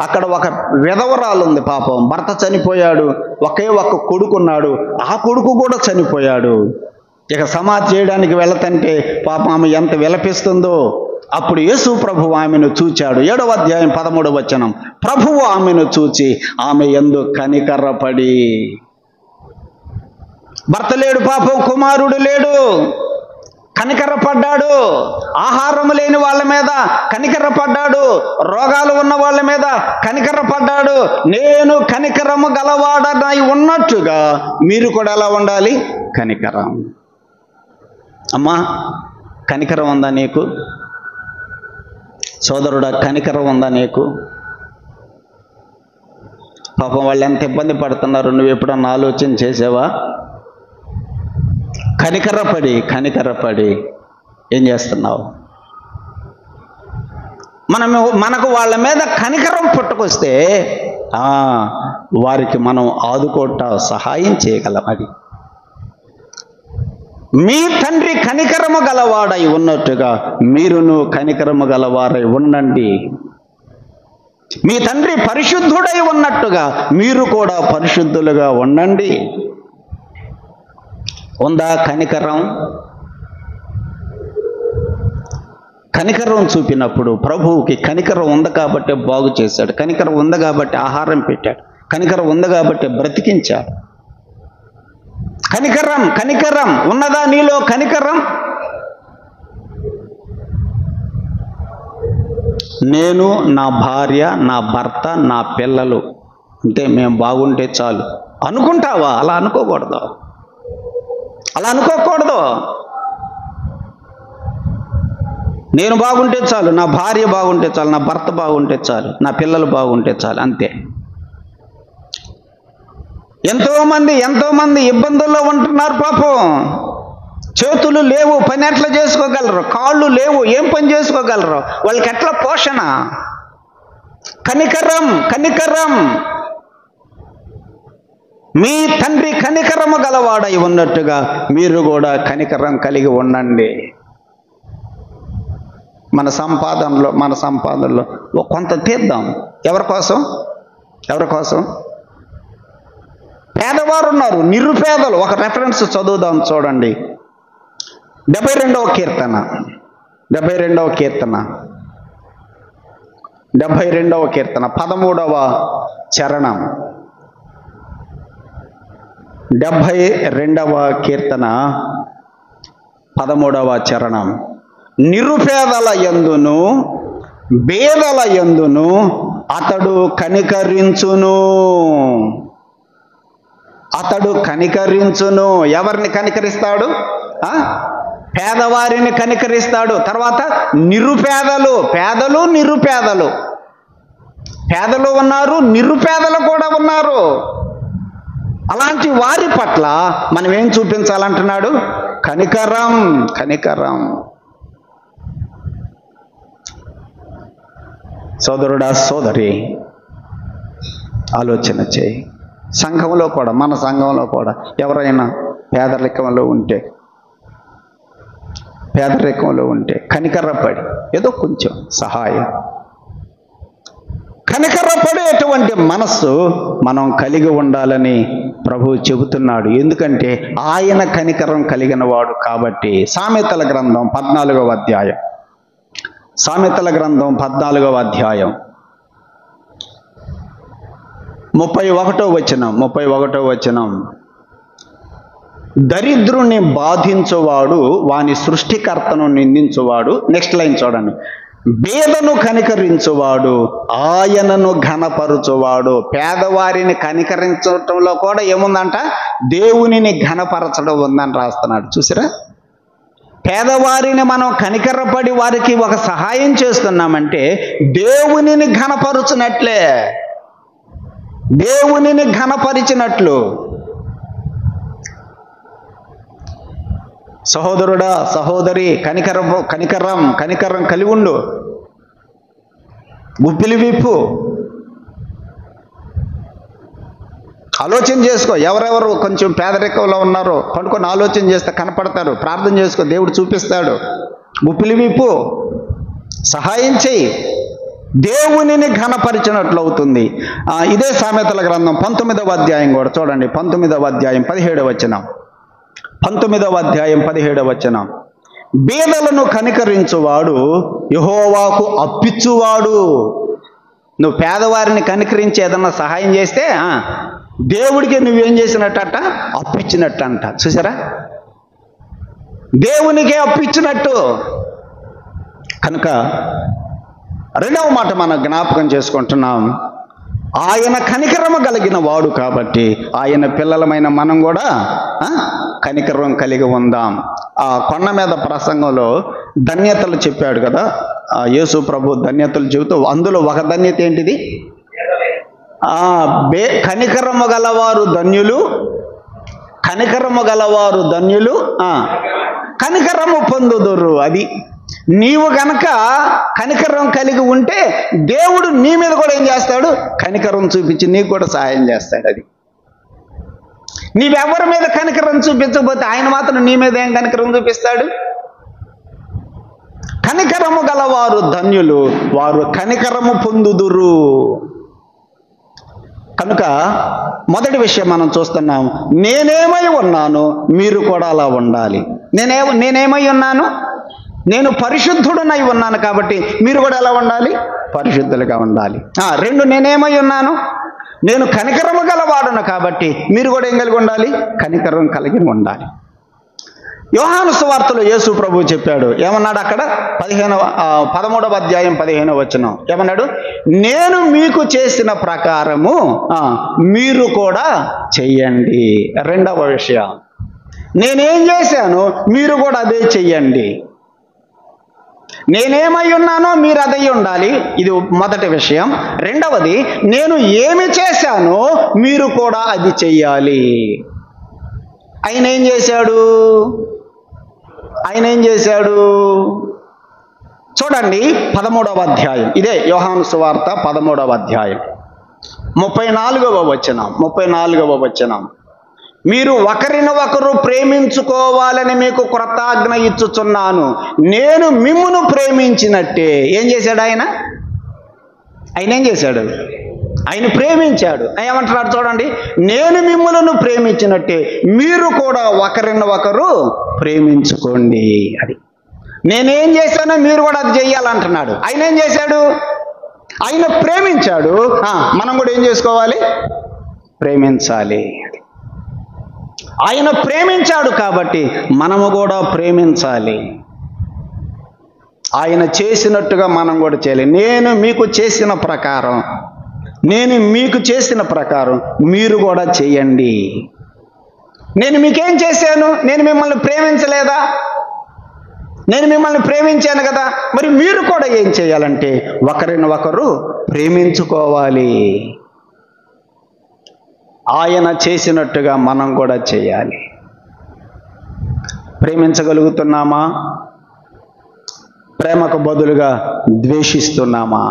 అక్కడ ఒక విధవరాలు ఉంది. పాపం భర్త చనిపోయాడు, ఒకే ఒక్క కొడుకున్నాడు. ఆ కొడుకు కూడా చనిపోయాడు. ఇక సమాధి చేయడానికి వెళతంటే పాపం ఆమె ఎంత విలపిస్తుందో. అప్పుడు యేసు ప్రభువు ఆమెను చూచాడు. 7వ అధ్యాయం 13వ వచనం. ప్రభువు ఆమెను చూచి ఆమె యందు కనికరపడి, భర్త లేడు పాపం, కుమారుడు లేడు, కనికరపడ్డాడు. ఆహారం లేని వాళ్ళ మీద కనికరపడ్డాడు. రోగాలు ఉన్న వాళ్ళ మీద కనికరపడ్డాడు. నేను కనికరము గలవాడనై ఉన్నట్టుగా మీరు కూడా ఎలా ఉండాలి? కనికరం. అమ్మా కనికరం ఉందా నీకు? సోదరుడా కనికరం ఉందా నీకు? పాపం వాళ్ళు ఎంత ఇబ్బంది పడుతున్నారు, నువ్వు ఎప్పుడన్నా ఆలోచన చేసావా? కనికరపడి ఏం చేస్తున్నావు? మనకు వాళ్ళ మీద కనికరం పుట్టుకొస్తే వారికి మనం ఆదుకోవటం, సహాయం చేయగలం. అది మీ తండ్రి కనికరము గలవాడై ఉన్నట్టుగా మీరును కనికరము గలవారై ఉండండి. మీ తండ్రి పరిశుద్ధుడై ఉన్నట్టుగా మీరు కూడా పరిశుద్ధులుగా ఉండండి. ఉందా కనికరం? కనికరం చూపినప్పుడు ప్రభువుకి కనికరం ఉంది కాబట్టి బాగు చేశాడు. కనికరం ఉంది కాబట్టి ఆహారం పెట్టాడు. కనికరం ఉంది కాబట్టి బ్రతికించాడు. కనికరం ఉన్నదా నీలో? కనికరం. నేను, నా భార్య, నా భర్త, నా పిల్లలు అంటే మేము బాగుంటే చాలు అనుకుంటావా? అలా అనుకోకూడదు. నేను బాగుంటే చాలు, నా భార్య బాగుంటే చాలు, నా భర్త బాగుంటే చాలు, నా పిల్లలు బాగుంటే చాలు, అంతే. ఎంతోమంది ఇబ్బందుల్లో ఉంటున్నారు పాపం. చేతులు లేవు, పని ఎట్లా చేసుకోగలరు? కాళ్ళు లేవు, ఏం పని చేసుకోగలరు? వాళ్ళకి ఎట్లా పోషణ? కనికరం. మీ తండ్రి కనికరము గలవాడై ఉన్నట్టుగా మీరు కూడా కనికరం కలిగి ఉండండి. మన సంపాదనలో కొంత తీద్దాం. ఎవరి కోసం? పేదవారు ఉన్నారు, నిరుపేదలు. ఒక రెఫరెన్స్ చదువుదాం, చూడండి. 72వ కీర్తన 13వ చరణం. 72వ కీర్తన 13వ చరణం. నిరుపేదల యందును బేదల యందును అతడు కనికరించును. ఎవరిని కనికరిస్తాడు? పేదవారిని కనికరిస్తాడు. తర్వాత నిరుపేదలు, పేదలు ఉన్నారు, నిరుపేదలు కూడా ఉన్నారు. అలాంటి వారి పట్ల మనం ఏం చూపించాలంటున్నాడు? కనికరం. సోదరుడా, సోదరి, ఆలోచన చేయి. సంఘంలో కూడా, మన సంఘంలో కూడా ఎవరైనా పేదరికంలో ఉంటే కనికరపడి ఏదో కొంచెం సహాయం, కనికరపడేటువంటి మనస్సు మనం కలిగి ఉండాలని ప్రభువు చెబుతున్నాడు. ఎందుకంటే ఆయన కనికరం కలిగిన వాడు కాబట్టి. సామెతల గ్రంథం 14వ అధ్యాయం 31వ వచనం. దరిద్రుని బాధించువాడు వాని సృష్టికర్తను నిందించువాడు. నెక్స్ట్ లైన్ చూడండి. బేదను కనికరించువాడు ఆయనను ఘనపరచువాడు. పేదవారిని కనికరించడంలో కూడా ఏముందంట? దేవునిని ఘనపరచడం ఉందని రాస్తున్నాడు. చూసారా? పేదవారిని మనం కనికరపడి వారికి ఒక సహాయం చేస్తున్నామంటే దేవునిని ఘనపరచునట్లే, దేవునిని ఘనపరిచినట్లు. సహోదరుడా, సహోదరి, కనికరం కలిగి ఉండు. గుప్పిలి విప్పు. ఆలోచన చేసుకో. ఎవరెవరు కొంచెం పేదరికంలో ఉన్నారో పడుకొని ఆలోచన చేస్తే కనపడతారు. ప్రార్థన చేసుకో, దేవుడు చూపిస్తాడు. గుప్పిలి విప్పు, సహాయం చెయ్యి, దేవునిని ఘనపరిచినట్లు అవుతుంది. ఇదే సామెతల గ్రంథం 19వ అధ్యాయం కూడా చూడండి. 19వ అధ్యాయం 17వ వచనం. 19వ అధ్యాయం 17వ వచనం. బీదలను కనికరించువాడు యెహోవాకు అప్పిచ్చువాడు. నువ్వు పేదవారిని కనికరించి ఏదన్నా సహాయం చేస్తే దేవుడికి నువ్వేం చేసినట్ట? అప్పిచ్చినట్టంట. చూసారా? దేవునికే అప్పిచ్చినట్టు. కనుక రెండవ మాట మనం జ్ఞాపకం చేసుకుంటున్నాం. ఆయన కనికరము కలిగిన వాడు కాబట్టి ఆయన పిల్లలమైన మనం కూడా కనికరం కలిగి ఉందాం. ఆ కొండ మీద ప్రసంగంలో ధన్యతలు చెప్పాడు కదా యేసు ప్రభు. ధన్యతలు చెబుతూ అందులో ఒక ధన్యత ఏంటిది? కనికరము గలవారు ధన్యులు, కనికరము పొందుదురు. అది నీవు గనక కనికరం కలిగి ఉంటే దేవుడు నీ మీద కూడా ఏం చేస్తాడు? కనికరం చూపించి నీకు కూడా సహాయం చేస్తాడు. అది నీవెవరి మీద కనికరం చూపించకపోతే ఆయన మాత్రం నీ మీద ఏం కనికరం చూపిస్తాడు? కనికరము గలవారు ధన్యులు, వారు కనికరము పొందుదురు. కనుక మొదటి విషయం మనం చూస్తున్నాం. నేనేమై ఉన్నాను, మీరు కూడా అలా ఉండాలి. నేనేమై ఉన్నాను? నేను పరిశుద్ధుడనై ఉన్నాను కాబట్టి మీరు కూడా ఎలా ఉండాలి? పరిశుద్ధులుగా ఉండాలి. రెండు, నేనేమై ఉన్నాను? నేను కనికరము గలవాడును కాబట్టి మీరు కూడా ఏం కలిగి ఉండాలి? కనికరం కలిగి ఉండాలి. యోహాను సువార్తలో యేసు ప్రభువు చెప్పాడు. ఏమన్నాడు అక్కడ? 13వ అధ్యాయం 15వ వచనం. ఏమన్నాడు? నేను మీకు చేసిన ప్రకారము మీరు కూడా చెయ్యండి. రెండవ విషయం, నేనేం చేశాను మీరు కూడా అదే చెయ్యండి. నేనేమై ఉన్నానో మీరు అదై ఉండాలి. ఇది మొదటి విషయం. రెండవది, నేను ఏమి చేశానో మీరు కూడా అది చెయ్యాలి. ఆయన ఏం చేశాడు? చూడండి 13వ అధ్యాయం. ఇదే యోహాను సువార్త 13వ అధ్యాయం 34వ వచనం. మీరు ఒకరిని ఒకరు ప్రేమించుకోవాలని మీకు కృతజ్ఞ ఇచ్చుచున్నాను, నేను మిమ్మును ప్రేమించినట్టే. ఏం చేశాడు ఆయన? ఏం చేశాడు? ఆయన ప్రేమించాడు. ఏమంటున్నాడు చూడండి, నేను మిమ్ములను ప్రేమించినట్టే మీరు కూడా ఒకరిని ఒకరు ప్రేమించుకోండి. అది నేనేం చేశానో మీరు కూడా అది చెయ్యాలంటున్నాడు. ఆయన ఏం చేశాడు? ఆయన ప్రేమించాడు. మనం కూడా ఏం చేసుకోవాలి? ప్రేమించాలి. ఆయన ప్రేమించాడు కాబట్టి మనము కూడా ప్రేమించాలి. ఆయన చేసినట్టుగా మనం కూడా చేయాలి. నేను మీకు చేసిన ప్రకారం మీరు కూడా చేయండి. నేను మీకేం చేశాను? నేను మిమ్మల్ని ప్రేమించలేదా? నేను మిమ్మల్ని ప్రేమించాను కదా. మరి మీరు కూడా ఏం చేయాలంటే ఒకరిని ఒకరు ప్రేమించుకోవాలి. ఆయన చేసినట్టుగా మనం కూడా చేయాలి. ప్రేమించగలుగుతున్నామా? ప్రేమకు బదులుగా ద్వేషిస్తున్నామా?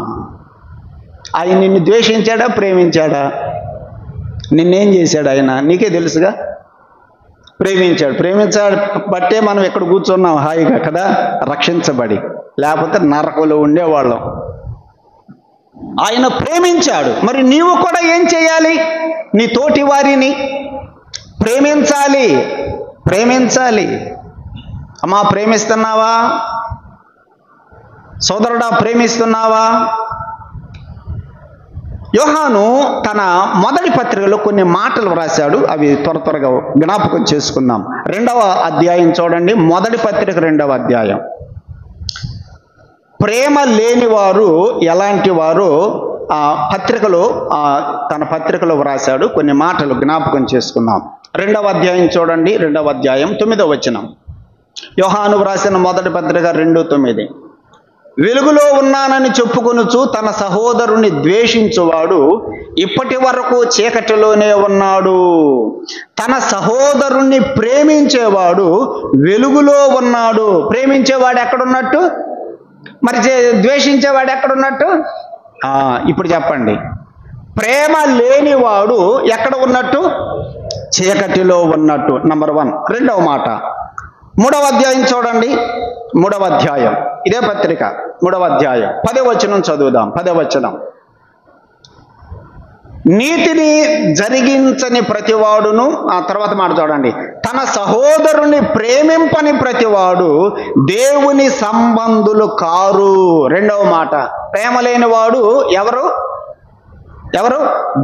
ఆయన నిన్ను ద్వేషించాడా? ప్రేమించాడా? నిన్నేం చేశాడు ఆయన? నీకే తెలుసుగా. ప్రేమించాడు బట్టే మనం ఎక్కడ కూర్చున్నాం హాయిగా కదా, రక్షించబడి. లేకపోతే నరకంలో ఉండేవాళ్ళం. ఆయన ప్రేమించాడు. మరి నీవు కూడా ఏం చేయాలి? నీ తోటి వారిని ప్రేమించాలి. అమ్మా, ప్రేమిస్తున్నావా? సోదరుడా, ప్రేమిస్తున్నావా? యోహాను తన మొదటి పత్రికలో కొన్ని మాటలు వ్రాశాడు. అవి త్వరగా జ్ఞాపకం చేసుకుందాం. 2వ అధ్యాయం చూడండి. మొదటి పత్రిక 2వ అధ్యాయం. ప్రేమ లేని వారు ఎలాంటి వారు తన పత్రికలో వ్రాశాడు. కొన్ని మాటలు జ్ఞాపకం చేసుకుందాం. 2వ అధ్యాయం చూడండి. 2వ అధ్యాయం 9వ వచనం. యోహాను వ్రాసిన మొదటి పత్రిక 2:9. వెలుగులో ఉన్నానని చెప్పుకొనుచు తన సహోదరుని ద్వేషించువాడు ఇప్పటి వరకు చీకటిలోనే ఉన్నాడు. తన సహోదరుణ్ణి ప్రేమించేవాడు వెలుగులో ఉన్నాడు. ప్రేమించేవాడు ఎక్కడున్నట్టు? మరి ద్వేషించేవాడు ఎక్కడున్నట్టు? ఇప్పుడు చెప్పండి. ప్రేమ లేనివాడు ఎక్కడ ఉన్నట్టు? చీకటిలో ఉన్నట్టు. నంబర్ 1. 2వ మాట 3వ అధ్యాయం చూడండి. 3వ అధ్యాయం ఇదే పత్రిక 3వ అధ్యాయం 10వ వచనం చదువుదాం. 10వ వచనం. నీతిని జరిగించని ప్రతివాడును, తర్వాత మాట చూడండి, తన సహోదరుని ప్రేమింపని ప్రతివాడు దేవుని సంబంధులు కారు. 2వ మాట, ప్రేమ లేనివాడు ఎవరు?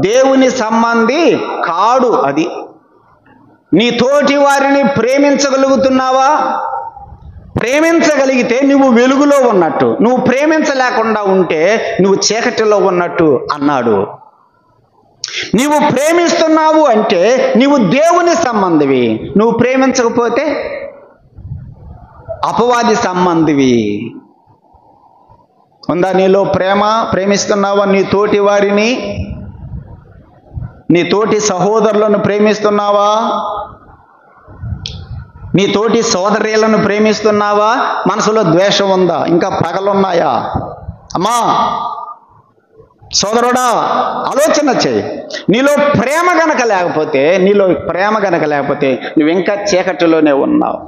దేవుని సంబంధి కాడు. అది నీ తోటి వారిని ప్రేమించగలుగుతున్నావా? ప్రేమించగలిగితే నువ్వు వెలుగులో ఉన్నట్టు. నువ్వు ప్రేమించలేకుండా ఉంటే నువ్వు చీకటిలో ఉన్నట్టు అన్నాడు. నీవు ప్రేమిస్తున్నావు అంటే నీవు దేవుని సంబంధివి. నువ్వు ప్రేమించకపోతే అపవాది సంబంధివి. ఉందా నీలో ప్రేమ? ప్రేమిస్తున్నావా? నీ తోటి వారిని, నీ తోటి సహోదరులను ప్రేమిస్తున్నావా? నీ తోటి సోదరీలను ప్రేమిస్తున్నావా? మనసులో ద్వేషం ఉందా? ఇంకా పగలున్నాయా? అమ్మా సోదరుడా, ఆలోచన చేయి. నీలో ప్రేమ గనక లేకపోతే నువ్వు ఇంకా చీకటిలోనే ఉన్నావు.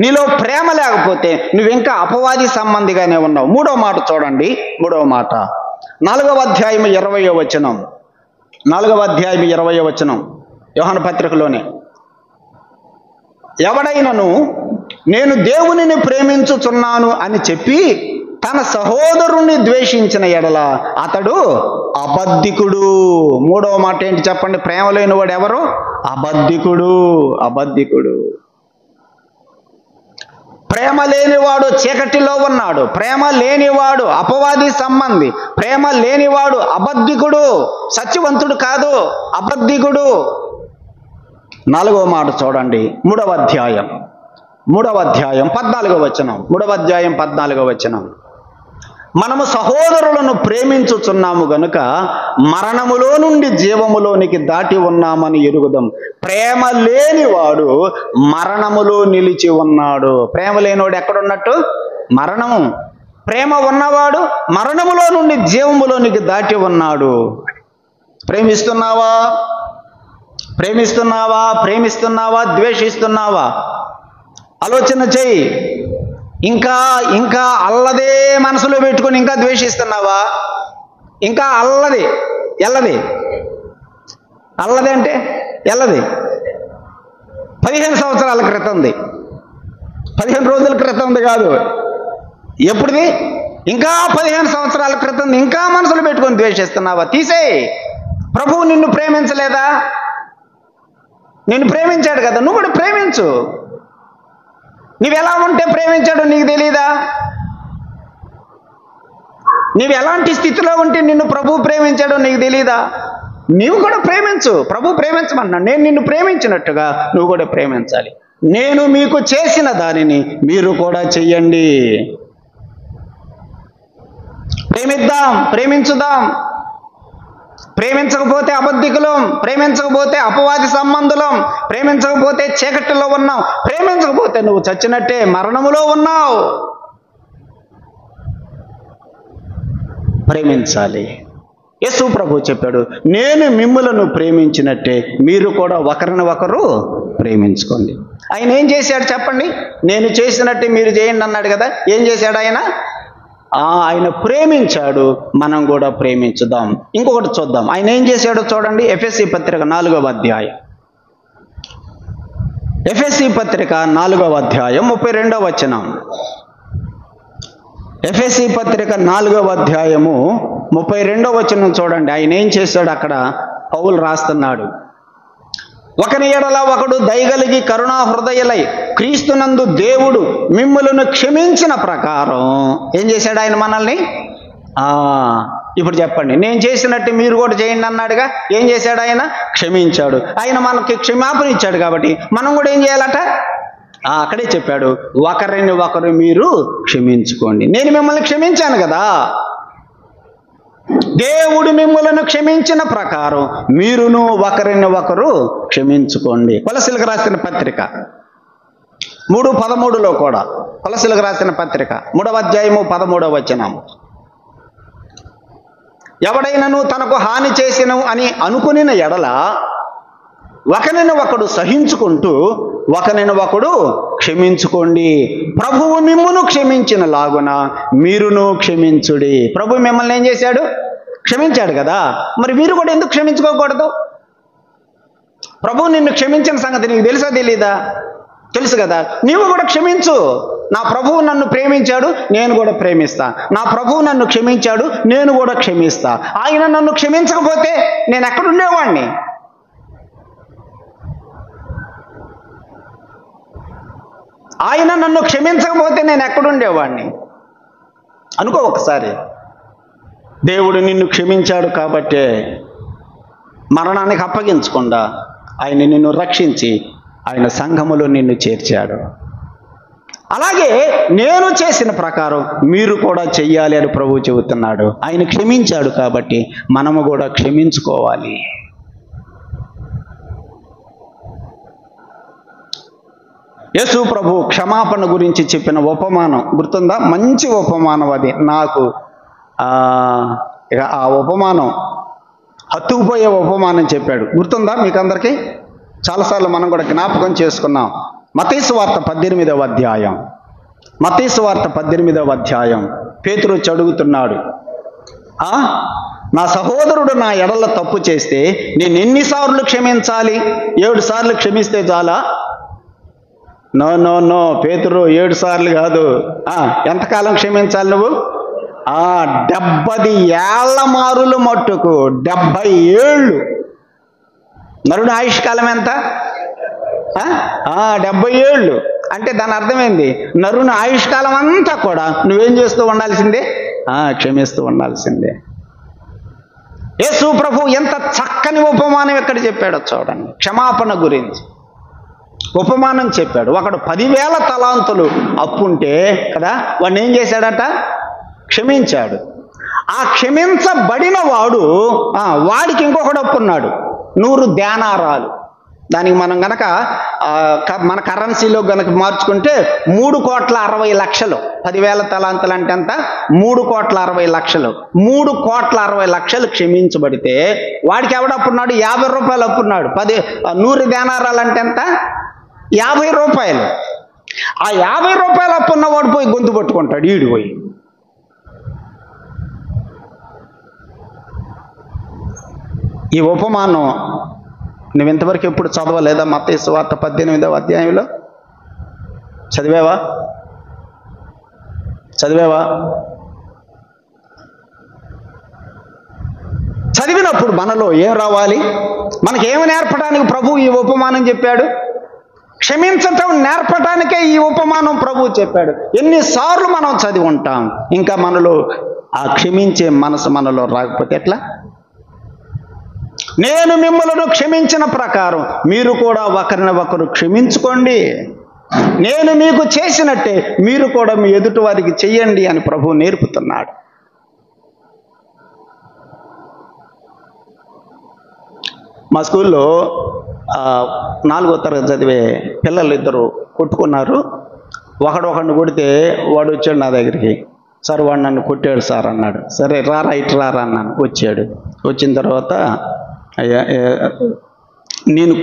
నీలో ప్రేమ లేకపోతే నువ్వు ఇంకా అపవాది సంబంధిగానే ఉన్నావు. 3వ మాట చూడండి. 3వ మాట 4వ అధ్యాయం 20వ వచనం. 4వ అధ్యాయం 20వ వచనం యోహాను పత్రికలోనే. ఎవడైనను నేను దేవునిని ప్రేమించుచున్నాను అని చెప్పి తన సహోదరుణ్ణి ద్వేషించిన ఎడల అతడు అబద్ధికుడు. 3వ మాట ఏంటి చెప్పండి? ప్రేమ లేనివాడు ఎవరు? అబద్ధికుడు. ప్రేమ లేనివాడు చీకటిలో ఉన్నాడు. ప్రేమ లేనివాడు అపవాది సంబంధి. ప్రేమ లేనివాడు అబద్ధికుడు. సత్యవంతుడు కాదు, అబద్ధికుడు. 4వ మాట చూడండి. 3వ అధ్యాయం 14వ వచనం. 3వ అధ్యాయం 14వ వచనం. మనము సహోదరులను ప్రేమించుచున్నాము గనుక మరణములో నుండి జీవములోనికి దాటి ఉన్నామని ఎరుగుదాం. ప్రేమ లేనివాడు మరణములో నిలిచి ఉన్నాడు. ప్రేమ లేనివాడు ఎక్కడున్నట్టు? మరణము. ప్రేమ ఉన్నవాడు మరణములో నుండి జీవములోనికి దాటి ఉన్నాడు. ప్రేమిస్తున్నావా? ప్రేమిస్తున్నావా? ప్రేమిస్తున్నావా? ద్వేషిస్తున్నావా? ఆలోచన చెయ్యి. ఇంకా ఇంకా అల్లదే మనసులో పెట్టుకొని ఇంకా ద్వేషిస్తున్నావా? ఇంకా అల్లది ఎల్లది అల్లది అంటే ఎల్లది 15 సంవత్సరాల క్రితంది, 15 రోజుల క్రితంది కాదు. ఎప్పుడుది? ఇంకా 15 సంవత్సరాల క్రితం ఇంకా మనసులో పెట్టుకొని ద్వేషిస్తున్నావా? తీసేయి. ప్రభువు నిన్ను ప్రేమించలేదా? నిన్ను ప్రేమించాడు కదా, నువ్వు కూడా ప్రేమించు. నీవెలా ఉంటే ప్రేమించాడో నీకు తెలీదా? నీవు ఎలాంటి స్థితిలో ఉంటే నిన్ను ప్రభు ప్రేమించాడో నీకు తెలీదా? నీవు కూడా ప్రేమించు. ప్రభు ప్రేమించమన్నాడు. నేను నిన్ను ప్రేమించినట్టుగా నువ్వు కూడా ప్రేమించాలి. నేను మీకు చేసిన దానిని మీరు కూడా చెయ్యండి. ప్రేమిద్దాం, ప్రేమించుదాం. ప్రేమించకపోతే అబద్ధికులం, ప్రేమించకపోతే అపవాది సంబంధులం, ప్రేమించకపోతే చీకటిలో ఉన్నావు, ప్రేమించకపోతే నువ్వు చచ్చినట్టే, మరణములో ఉన్నావు. ప్రేమించాలి. యేసు ప్రభు చెప్పాడు, నేను మిమ్ములను ప్రేమించినట్టే మీరు కూడా ఒకరిని ఒకరు ప్రేమించుకోండి. ఆయన ఏం చేశాడు చెప్పండి? నేను చేసినట్టే మీరు చేయండి అన్నాడు కదా. ఏం చేశాడు ఆయన? ఆయన ప్రేమించాడు, మనం కూడా ప్రేమించుదాం. ఇంకొకటి చూద్దాం ఆయన ఏం చేశాడో చూడండి. ఎఫెసీ పత్రిక 4వ అధ్యాయం, ఎఫెసీ పత్రిక 4వ అధ్యాయం 32వ వచనం. ఎఫెసీ పత్రిక 4వ అధ్యాయము 32వ వచనం చూడండి. ఆయన ఏం చేశాడు అక్కడ? పౌలు రాస్తున్నాడు, ఒకని ఎడల ఒకడు దయగలిగి కరుణా హృదయులై క్రీస్తునందు దేవుడు మిమ్ములను క్షమించిన ప్రకారం ఏం చేశాడు ఆయన మనల్ని? ఇప్పుడు చెప్పండి, నేను చేసినట్టు మీరు కూడా చేయండి అన్నాడుగా. ఏం చేశాడు ఆయన? క్షమించాడు. ఆయన మనకి క్షమాపణ ఇచ్చాడు కాబట్టి మనం కూడా ఏం చేయాలట? అక్కడే చెప్పాడు, ఒకరిని ఒకరు మీరు క్షమించుకోండి. నేను మిమ్మల్ని క్షమించాను కదా. దేవుడు మిమ్మల్ని క్షమించిన ప్రకారం మీరును ఒకరిని ఒకరు క్షమించుకోండి. కొలసీలకు రాసిన పత్రిక 3:13లో కూడా, కొలసీలకు రాసిన పత్రిక 3వ అధ్యాయము 13వ వచనం. ఎవడైనను తనకు హాని చేసినవు అని అనుకునిన ఎడల ఒకరిని ఒకడు సహించుకుంటూ ఒకరిని ఒకడు క్షమించుకోండి. ప్రభువు మిమ్మును క్షమించిన లాగున మీరును క్షమించుడి. ప్రభు మిమ్మల్ని ఏం చేశాడు? క్షమించాడు కదా. మరి మీరు కూడా ఎందుకు క్షమించుకోకూడదు? ప్రభు నిన్ను క్షమించిన సంగతి నీకు తెలుసా తెలీదా? తెలుసు కదా. నీవు కూడా క్షమించు. నా ప్రభువు నన్ను ప్రేమించాడు, నేను కూడా ప్రేమిస్తా. నా ప్రభువు నన్ను క్షమించాడు, నేను కూడా క్షమిస్తా. ఆయన నన్ను క్షమించకపోతే నేను ఎక్కడుండేవాడిని? ఆయన నన్ను క్షమించకపోతే నేను ఎక్కడుండేవాడిని? అనుకో ఒకసారి. దేవుడు నిన్ను క్షమించాడు కాబట్టే మరణానికి అప్పగించకుండా ఆయన నిన్ను రక్షించి ఆయన సంఘములో నిన్ను చేర్చాడు. అలాగే నేను చేసిన ప్రకారం మీరు కూడా చెయ్యాలి అని ప్రభువు చెబుతున్నాడు. ఆయన క్షమించాడు కాబట్టి మనము కూడా క్షమించుకోవాలి. యేసు ప్రభు క్షమాపణ గురించి చెప్పిన ఉపమానం గుర్తుందా? మంచి ఉపమానం అది. నాకు ఆ ఉపమానం హత్తుకుపోయే ఉపమానం చెప్పాడు. గుర్తుందా మీకు అందరికీ? చాలాసార్లు మనం కూడా జ్ఞాపకం చేసుకున్నాం. మత్తయి సువార్త 18వ అధ్యాయం, మత్తయి సువార్త 18వ అధ్యాయం. పేతురు వచ్చి అడుగుతున్నాడు, నా సహోదరుడు నా ఎడల తప్పు చేస్తే నేను ఎన్నిసార్లు క్షమించాలి? 7 సార్లు క్షమిస్తే చాలా? నో నో నో పేతురు, 7 సార్లు కాదు. ఎంతకాలం క్షమించాలి నువ్వు? 70 ఏళ్ల మారులు మట్టుకు. 70 ఏళ్ళు. నరుని ఆయుష్కాలం ఎంత? 70 ఏళ్ళు. అంటే దాని అర్థమైంది, నరుని ఆయుష్కాలం అంతా కూడా నువ్వేం చేస్తూ ఉండాల్సిందే? క్షమిస్తూ ఉండాల్సిందే. యేసు ప్రభు ఎంత చక్కని ఉపమానం ఎక్కడ చెప్పాడో చూడండి. క్షమాపణ గురించి ఉపమానం చెప్పాడు. ఒకడు 10,000 తలాంతులు అప్పుంటే కదా, వాడిని ఏం చేశాడట? క్షమించాడు. ఆ క్షమించబడిన వాడు వాడికి ఇంకొకడు అప్పున్నాడు, 100 దేనారాలు. దానికి మనం గనక మన కరెన్సీలో గనక మార్చుకుంటే 3,60,00,000. 10,000 తలాంతులు అంటే ఎంత? 3,60,00,000. 3,60,00,000 క్షమించబడితే వాడికి ఎవడప్పున్నాడు? 50 రూపాయలు అప్పున్నాడు. 100 దేనారాలు అంటే ఎంత? 50 రూపాయలు. ఆ 50 రూపాయలు అప్పున్నవాడు పోయి గొంతు పట్టుకుంటాడు, ఈడు పోయి. ఈ ఉపమానం నువ్వు ఇంతవరకు ఎప్పుడు చదవలేదా? మత్తయి సువార్త 18వ అధ్యాయంలో చదివావా? చదివినప్పుడు మనలో ఏం రావాలి? మనకేమి నేర్పడానికి ప్రభు ఈ ఉపమానం చెప్పాడు? క్షమించటం నేర్పటానికే ఈ ఉపమానం ప్రభు చెప్పాడు. ఎన్నిసార్లు మనం చదివి ఉంటాం, ఇంకా మనలో ఆ క్షమించే మనసు మనలో రాకపోతే ఎట్లా? నేను మిమ్మల్ని క్షమించిన ప్రకారం మీరు కూడా ఒకరిని ఒకరు క్షమించుకోండి, నేను మీకు చేసినట్టే మీరు కూడా మీ ఎదుటి వారికి చెయ్యండి అని ప్రభువు నేర్పుతున్నాడు. మా స్కూల్లో 4వ తరగతి చదివే పిల్లలు ఇద్దరు కొట్టుకున్నారు. ఒకడిని కొడితే వాడు వచ్చాడు నా దగ్గరికి. సార్ వాడు నన్ను కొట్టాడు సార్ అన్నాడు. సరే రారా ఇటు రారా అన్నాను. వచ్చాడు. వచ్చిన తర్వాత అయ్యా నేను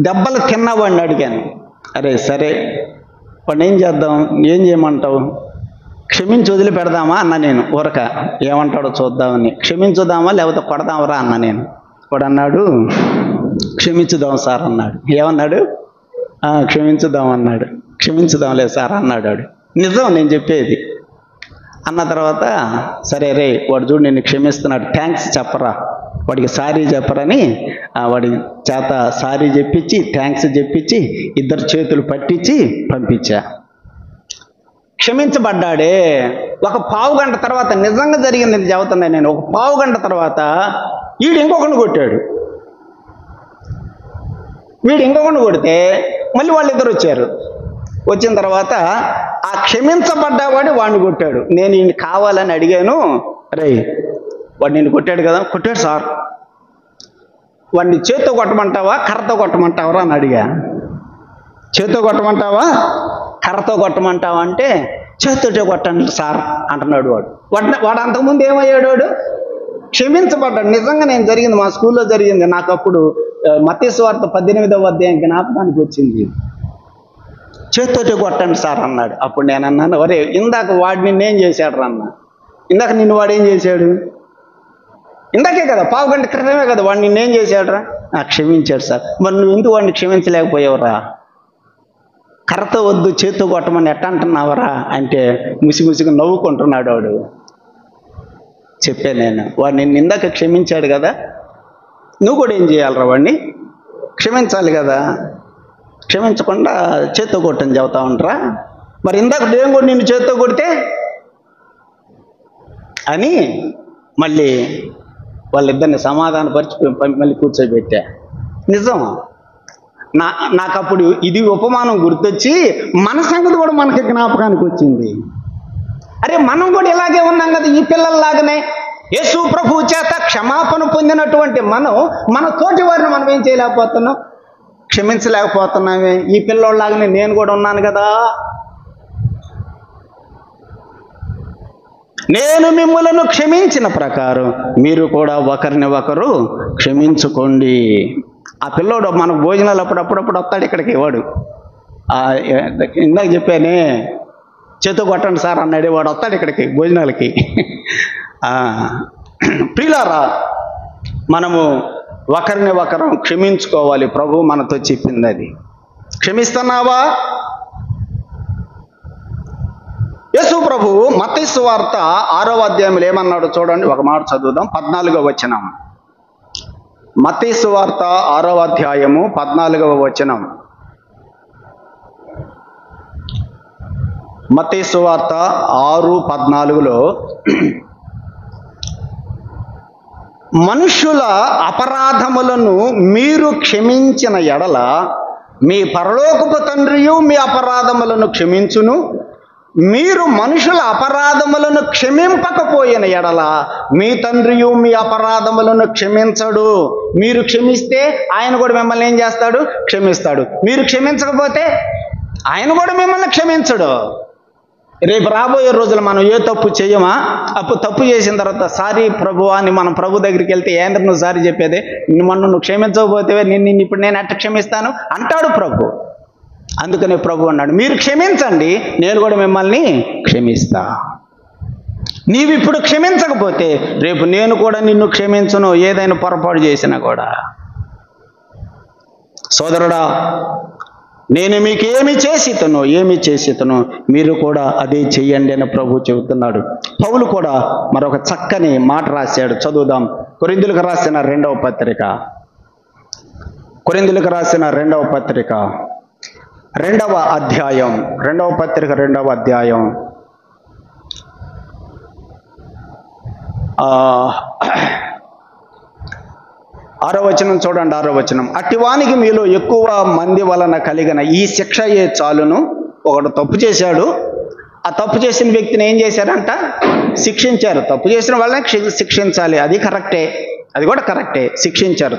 దెబ్బలు తిన్నవాడిని అడిగాను. అరే సరే వాడిని ఏం చేద్దాం, ఏం చేయమంటావు? క్షమించి వదిలిపెడదామా అన్న నేను. ఊరక ఏమంటాడో చూద్దామని. క్షమించుదామా లేకపోతే కొడదామరా అన్న నేను. వాడు అన్నాడు క్షమించుదాం సార్ అన్నాడు. ఏమన్నాడు? క్షమించుదాం అన్నాడు. క్షమించుదాంలే సార్ అన్నాడు వాడు. నిజం నేను చెప్పేది. అన్న తర్వాత సరే రే వాడు చూడు నిన్ను క్షమిస్తున్నాడు, థ్యాంక్స్ చెప్పరా, వాడికి సారీ చెప్పరని వాడి చేత సారీ చెప్పించి థ్యాంక్స్ చెప్పించి ఇద్దరు చేతులు పట్టించి పంపించా. క్షమించబడ్డాడే. ఒక పావు గంట తర్వాత, నిజంగా జరిగింది ఇది చెబుతున్నా నేను, ఒక పావు గంట తర్వాత వీడు ఇంకొకరిని కొట్టాడు. వీడు ఇంకొకరిని కొడితే మళ్ళీ వాళ్ళిద్దరు వచ్చారు. వచ్చిన తర్వాత ఆ క్షమించబడ్డవాడు వాడిని కొట్టాడు. నేను ఈయన కావాలని అడిగాను. రే వాడు నిన్ను కొట్టాడు కదా. కొట్టాడు సార్. వాడిని చేత్తో కొట్టమంటావా కర్రతో కొట్టమంటావరా అని అడిగా. చేత్తో కొట్టమంటావా కర్రతో కొట్టమంటావా అంటే చేత్తోటే కొట్టండి సార్ అంటున్నాడు వాడు. వాడు అంతకుముందు ఏమయ్యాడు? వాడు క్షమించబడ్డాడు. నిజంగా నేను జరిగింది, మా స్కూల్లో జరిగింది. నాకు అప్పుడు మత్తయి సువార్త 18వ అధ్యాయం జ్ఞాపకానికి వచ్చింది. చేత్తోటే కొట్టండి సార్ అన్నాడు. అప్పుడు నేను అన్నాను, ఒరే ఇందాక వాడు నిన్నేం చేశాడు రా అన్న. ఇందాక నిన్ను వాడు ఏం చేశాడు? ఇందాకే కదా, పావు గంట క్రితమే కదా వాడు నిన్నేం చేశాడు రా? క్షమించాడు సార్. మరి నువ్వు ఎందుకు వాడిని క్షమించలేకపోయావురా? కర్రతో వద్దు చేత్తో కొట్టమని ఎట్ట అంటున్నావరా అంటే ముసిముసిగా నవ్వుకుంటున్నాడు వాడు. చెప్పాను నేను, వాడు నిన్ను ఇందాక క్షమించాడు కదా, నువ్వు కూడా ఏం చేయాలరా? వాడిని క్షమించాలి కదా. క్షమించకుండా చేత్తో కొట్టని చెబుతా ఉంటారా? మరి ఇందాక నేను కూడా నిన్ను చేత్తో కొడితే అని మళ్ళీ వాళ్ళిద్దరిని సమాధానపరిచి మళ్ళీ కూర్చోబెట్టా. నిజం. నాకు అప్పుడు ఇది ఉపమానం గుర్తొచ్చి మన సంగతి కూడా మనకి జ్ఞాపకానికి వచ్చింది. అరే మనం కూడా ఇలాగే ఉన్నాం కదా, ఈ పిల్లల్లాగానే. యేసు ప్రభువు చేత క్షమాపణ పొందినటువంటి మనం మన తోటి వారిని మనం ఏం చేయలేకపోతున్నాం? క్షమించలేకపోతున్నామే. ఈ పిల్లోళ్ళలాగానే నేను కూడా ఉన్నాను కదా. నేను మిమ్మలను క్షమించిన ప్రకారం మీరు కూడా ఒకరిని ఒకరు క్షమించుకోండి. ఆ పిల్లోడు మనకు భోజనాలు అప్పుడప్పుడు వస్తాడు ఇక్కడికి. వాడు ఇందాక చెప్పానే చేతు కొట్టండి సార్ అన్నాడు. వాడు వస్తాడు ఇక్కడికి భోజనాలకి. ప్రియులారా, మనము ఒకరిని ఒకరు క్షమించుకోవాలి. ప్రభు మనతో చెప్పింది అది. క్షమిస్తున్నావా? యేసు ప్రభు మత్తయి సువార్త 6వ అధ్యాయంలో ఏమన్నాడు చూడండి, ఒక మాట చదువుదాం. 14వ వచనం. మత్తయి సువార్త 6వ అధ్యాయము 14వ వచనం. మత్తయి సువార్త 6:14లో మనుషుల అపరాధములను మీరు క్షమించిన ఎడల మీ పరలోకపు తండ్రియు మీ అపరాధములను క్షమించును. మీరు మనుషుల అపరాధములను క్షమింపకపోయిన ఎడల మీ తండ్రియు మీ అపరాధములను క్షమించడు. మీరు క్షమిస్తే ఆయన కూడా మిమ్మల్ని ఏం చేస్తాడు? క్షమిస్తాడు. మీరు క్షమించకపోతే ఆయన కూడా మిమ్మల్ని క్షమించడు. రేపు రాబోయే రోజులు మనం ఏ తప్పు చేయమా? అప్పుడు తప్పు చేసిన తర్వాత సారీ ప్రభు అని మనం ప్రభు దగ్గరికి వెళ్తే ఏంద్ర నువ్వు సారీ చెప్పేదే, నువ్వు క్షమించకపోతే నిన్ను ఇప్పుడు నేను ఎట్ట క్షమిస్తాను అంటాడు ప్రభు. అందుకనే ప్రభు అన్నాడు, మీరు క్షమించండి, నేను కూడా మిమ్మల్ని క్షమిస్తా. నీవు ఇప్పుడు క్షమించకపోతే రేపు నేను కూడా నిన్ను క్షమించును, ఏదైనా పొరపాటు చేసినా కూడా. సోదరుడా, నేను మీకు ఏమి చేసితనో మీరు కూడా అదే చెయ్యండి అని ప్రభు చెబుతున్నాడు. పౌలు కూడా మరొక చక్కని మాట రాశాడు, చదువుదాం. కొరింథీయులకు రాసిన రెండవ పత్రిక, రెండవ అధ్యాయం, రెండవ పత్రిక 2వ అధ్యాయం 6వ వచనం చూడండి. 6వ వచనం, అట్టివానికి మీలో ఎక్కువ మంది వలన కలిగిన ఈ శిక్షయే చాలును. ఒకడు తప్పు చేశాడు, ఆ తప్పు చేసిన వ్యక్తిని ఏం చేశారంట? శిక్షించారు. తప్పు చేసిన వాళ్ళని శిక్షించాలి, అది కరెక్టే, అది కూడా కరెక్టే. శిక్షించారు,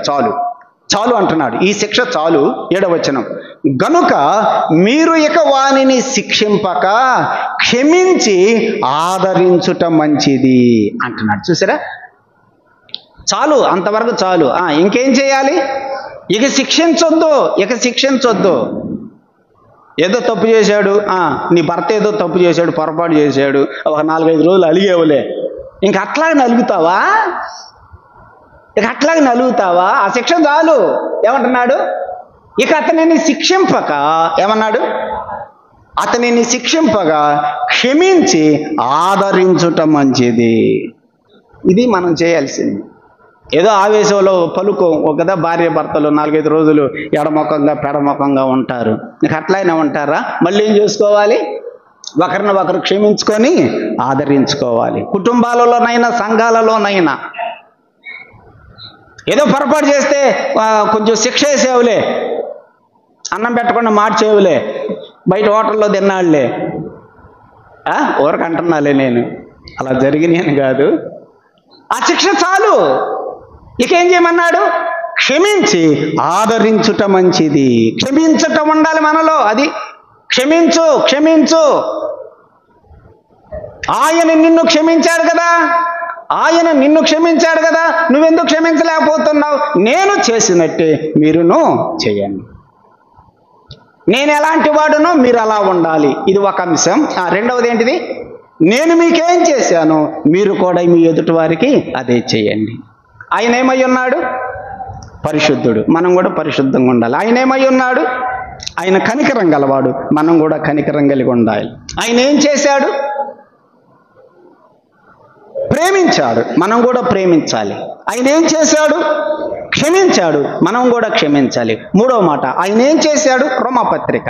చాలు అంటున్నాడు. ఈ శిక్ష చాలు. 7వ వచనం, గనుక మీరు ఇక వానిని శిక్షింపక క్షమించి ఆదరించుట మంచిది అంటున్నాడు. చూసారా? చాలు, అంతవరకు చాలు. ఇంకేం చేయాలి? ఇక శిక్షించొద్దు. ఏదో తప్పు చేశాడు, నీ భర్త ఏదో తప్పు చేశాడు, పొరపాటు చేశాడు, ఒక 4-5 రోజులు అలిగేవులే, ఇంక అట్లాగే నలుగుతావా? ఆ శిక్ష చాలు. ఏమంటున్నాడు? ఇక అతనిని శిక్షింపగా క్షమించి ఆదరించుట మంచిది. ఇది మనం చేయాల్సింది. ఏదో ఆవేశంలో పలుకు కదా, భార్య భర్తలు 4-5 రోజులు ఎడముఖంగా పెడముఖంగా ఉంటారు. నీకు అట్లయినా ఉంటారా? మళ్ళీ ఏం చేసుకోవాలి? ఒకరిని ఒకరు క్షమించుకొని ఆదరించుకోవాలి. కుటుంబాలలోనైనా సంఘాలలోనైనా ఏదో పొరపాటు చేస్తే కొంచెం శిక్ష వేసేవులే, అన్నం పెట్టకుండా మార్చేవులే, బయట హోటల్లో తిన్నాళ్లే, ఊరికి అంటున్నాలే, నేను అలా జరిగినాయని కాదు. ఆ శిక్ష చాలు. ఇక ఏం చేయమన్నాడు? క్షమించి ఆదరించుట మంచిది. క్షమించటం ఉండాలి మనలో. అది క్షమించు. ఆయన నిన్ను క్షమించాడు కదా, నువ్వెందుకు క్షమించలేకపోతున్నావు? నేను చేసినట్టే మీరును చేయండి. నేను ఎలాంటి వాడునో మీరు అలా ఉండాలి. ఇది ఒక అంశం. రెండవది ఏంటిది? నేను మీకేం చేశాను మీరు కూడా మీ ఎదుటి వారికి అదే చేయండి. ఆయన ఏమై ఉన్నాడు? పరిశుద్ధుడు. మనం కూడా పరిశుద్ధంగా ఉండాలి. ఆయన ఏమై ఉన్నాడు? ఆయన కనికరం గలవాడు. మనం కూడా కనికరం కలిగి ఉండాలి. ఆయన ఏం చేశాడు? ప్రేమించాడు. మనం కూడా ప్రేమించాలి. ఆయన ఏం చేశాడు? క్షమించాడు. మనం కూడా క్షమించాలి. 3వ మాట, ఆయన ఏం చేశాడు? రోమాపత్రిక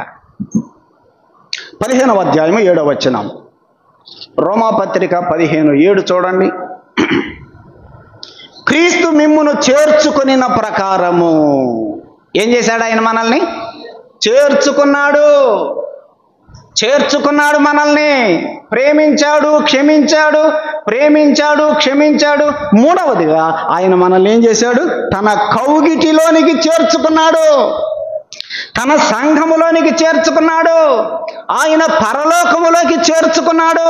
15వ అధ్యాయం 7వ వచనం. రోమాపత్రిక 15:7 చూడండి. క్రీస్తు మిమ్మును చేర్చుకొనిన ప్రకారము ఏం చేశాడు? ఆయన మనల్ని చేర్చుకున్నాడు మనల్ని. ప్రేమించాడు, క్షమించాడు. 3వదిగా ఆయన మనల్ని ఏం చేశాడు? తన కౌగిటిలోనికి చేర్చుకున్నాడు, తన సంఘములోనికి చేర్చుకున్నాడు, ఆయన పరలోకములోకి చేర్చుకున్నాడు.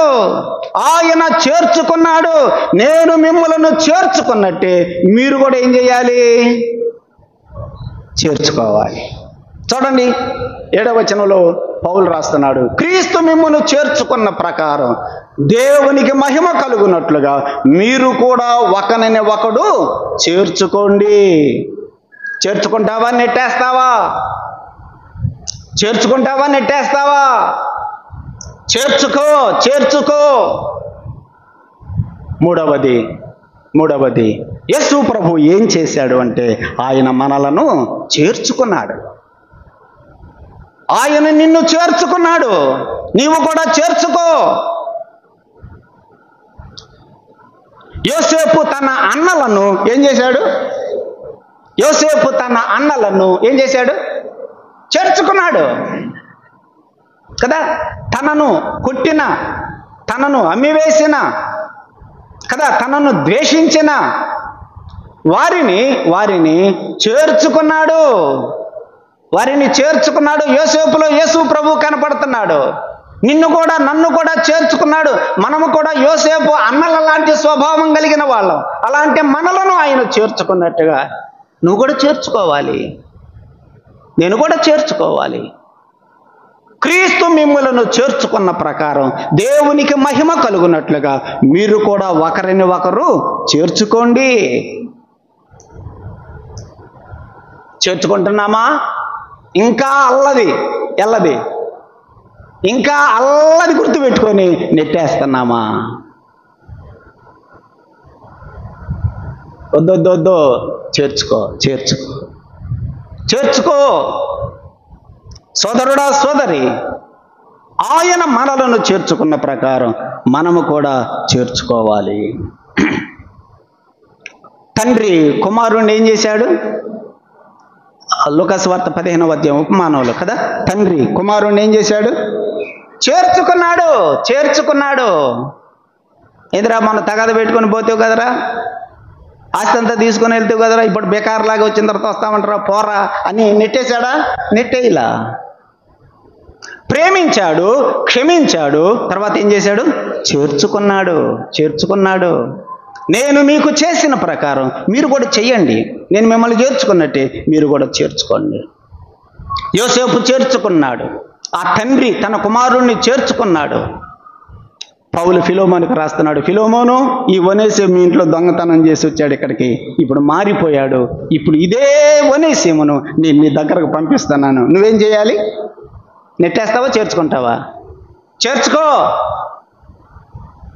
నేను మిమ్మలను చేర్చుకున్నట్టే మీరు కూడా ఏం చేయాలి? చేర్చుకోవాలి. చూడండి 7వ వచనంలో పౌలు రాస్తున్నాడు, క్రీస్తు మిమ్మును చేర్చుకున్న ప్రకారం దేవునికి మహిమ కలుగునట్లుగా మీరు కూడా ఒకరిని ఒకడు చేర్చుకోండి. చేర్చుకుంటావా నెట్టేస్తావా? చేర్చుకో. మూడవది యేసు ప్రభు ఏం చేశాడు అంటే ఆయన మనలను చేర్చుకున్నాడు. ఆయన నిన్ను చేర్చుకున్నాడు, నీవు కూడా చేర్చుకో. యోసేపు తన అన్నలను ఏం చేశాడు? చేర్చుకున్నాడు కదా. తనను కొట్టిన, తనను అమ్మివేసిన కదా, తనను ద్వేషించిన వారిని చేర్చుకున్నాడు. వారిని చేర్చుకున్నాడు. యోసేపులో యేసు ప్రభు కనపడుతున్నాడు. నిన్ను కూడా నన్ను కూడా చేర్చుకున్నాడు. మనము కూడా యోసేపు అన్నల లాంటి స్వభావం కలిగిన వాళ్ళం. అలాంటి మనలను ఆయన చేర్చుకున్నట్టుగా నువ్వు కూడా చేర్చుకోవాలి, నేను కూడా చేర్చుకోవాలి. క్రీస్తు మిమ్మలను చేర్చుకున్న ప్రకారం దేవునికి మహిమ కలుగునట్లుగా మీరు కూడా ఒకరిని ఒకరు చేర్చుకోండి. చేర్చుకుంటున్నామా? ఇంకా ఎల్లది ఇంకా అల్లది గుర్తుపెట్టుకొని నెట్టేస్తున్నామా? వద్దొద్దొద్దో, చేర్చుకో. సోదరుడా, సోదరి, ఆయన మనలను చేర్చుకున్న ప్రకారం మనము కూడా చేర్చుకోవాలి. తండ్రి కుమారుణ్ణి ఏం చేశాడు? లూకాసు వార్త 15వ అధ్యాయం ఉపమానంలో కదా, తండ్రి కుమారుణ్ణి ఏం చేశాడు? చేర్చుకున్నాడు. ఎదురా మన తగాద పెట్టుకొని పోతావు కదరా, ఆస్తి అంతా తీసుకొని వెళ్తావు కదరా, ఇప్పుడు బేకార్లాగా వచ్చిన తర్వాత వస్తామంటారా, పోరా అని నెట్టేశాడా? నెట్టేలా. ప్రేమించాడు, క్షమించాడు, తర్వాత ఏం చేశాడు? చేర్చుకున్నాడు. నేను మీకు చేసిన ప్రకారం మీరు కూడా చెయ్యండి. నేను మిమ్మల్ని చేర్చుకున్నట్టే మీరు కూడా చేర్చుకోండి. యోసేపు చేర్చుకున్నాడు. ఆ తండ్రి తన కుమారుణ్ణి చేర్చుకున్నాడు. పౌలు ఫిలోమోనుకు రాస్తున్నాడు, ఫిలోమోను, ఈ ఒనేసిము మీ ఇంట్లో దొంగతనం చేసి వచ్చాడు ఇక్కడికి, ఇప్పుడు మారిపోయాడు. ఇప్పుడు ఇదే ఒనేసిమును నేను నీ దగ్గరకు పంపిస్తున్నాను. నువ్వేం చేయాలి? నెట్టేస్తావా, చేర్చుకుంటావా? చేర్చుకో.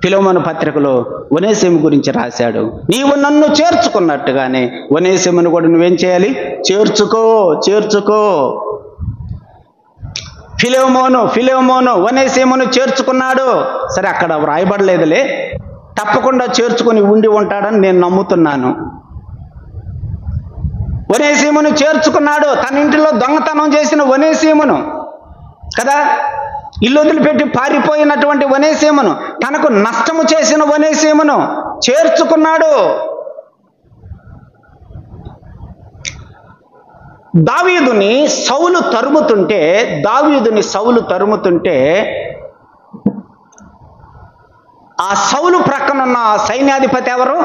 ఫిలోమోను పత్రికలో ఒనేసిము గురించి రాశాడు. నీవు నన్ను చేర్చుకున్నట్టుగానే ఒనేసిమును కూడా నువ్వేం చేయాలి? చేర్చుకో. ఫిలోమోను ఒనేసిమును చేర్చుకున్నాడు. సరే, అక్కడ వ్రాయబడలేదులే, తప్పకుండా చేర్చుకుని ఉండి ఉంటాడని నేను నమ్ముతున్నాను. ఒనేసిమును చేర్చుకున్నాడు. తన ఇంటిలో దొంగతనం చేసిన ఒనేసిమును కదా, ఇల్లు వదిలిపెట్టి పారిపోయినటువంటి ఒనేసిమును, తనకు నష్టము చేసిన ఒనేసిమును చేర్చుకున్నాడు. దావీదుని సౌలు తరుముతుంటే ఆ సౌలు ప్రక్కనున్న సైన్యాధిపతి ఎవరు?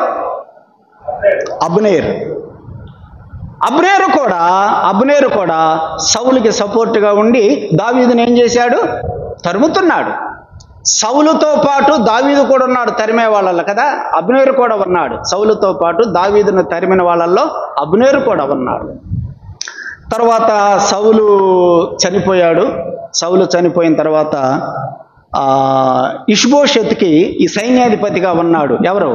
అబ్నేరు కూడా సౌలుకి సపోర్ట్గా ఉండి దావీదుని ఏం చేశాడు? తరుముతున్నాడు. సౌలుతో పాటు దావీదు కూడా ఉన్నాడు తరిమే వాళ్ళల్లో కదా, అబ్నేరు కూడా ఉన్నాడు. సౌలుతో పాటు దావీదును తరిమిన వాళ్ళల్లో అబ్నేరు కూడా ఉన్నాడు. తర్వాత సౌలు చనిపోయిన తర్వాత ఇష్బోషెతుకి ఈ సైన్యాధిపతిగా ఉన్నాడు. ఎవరు?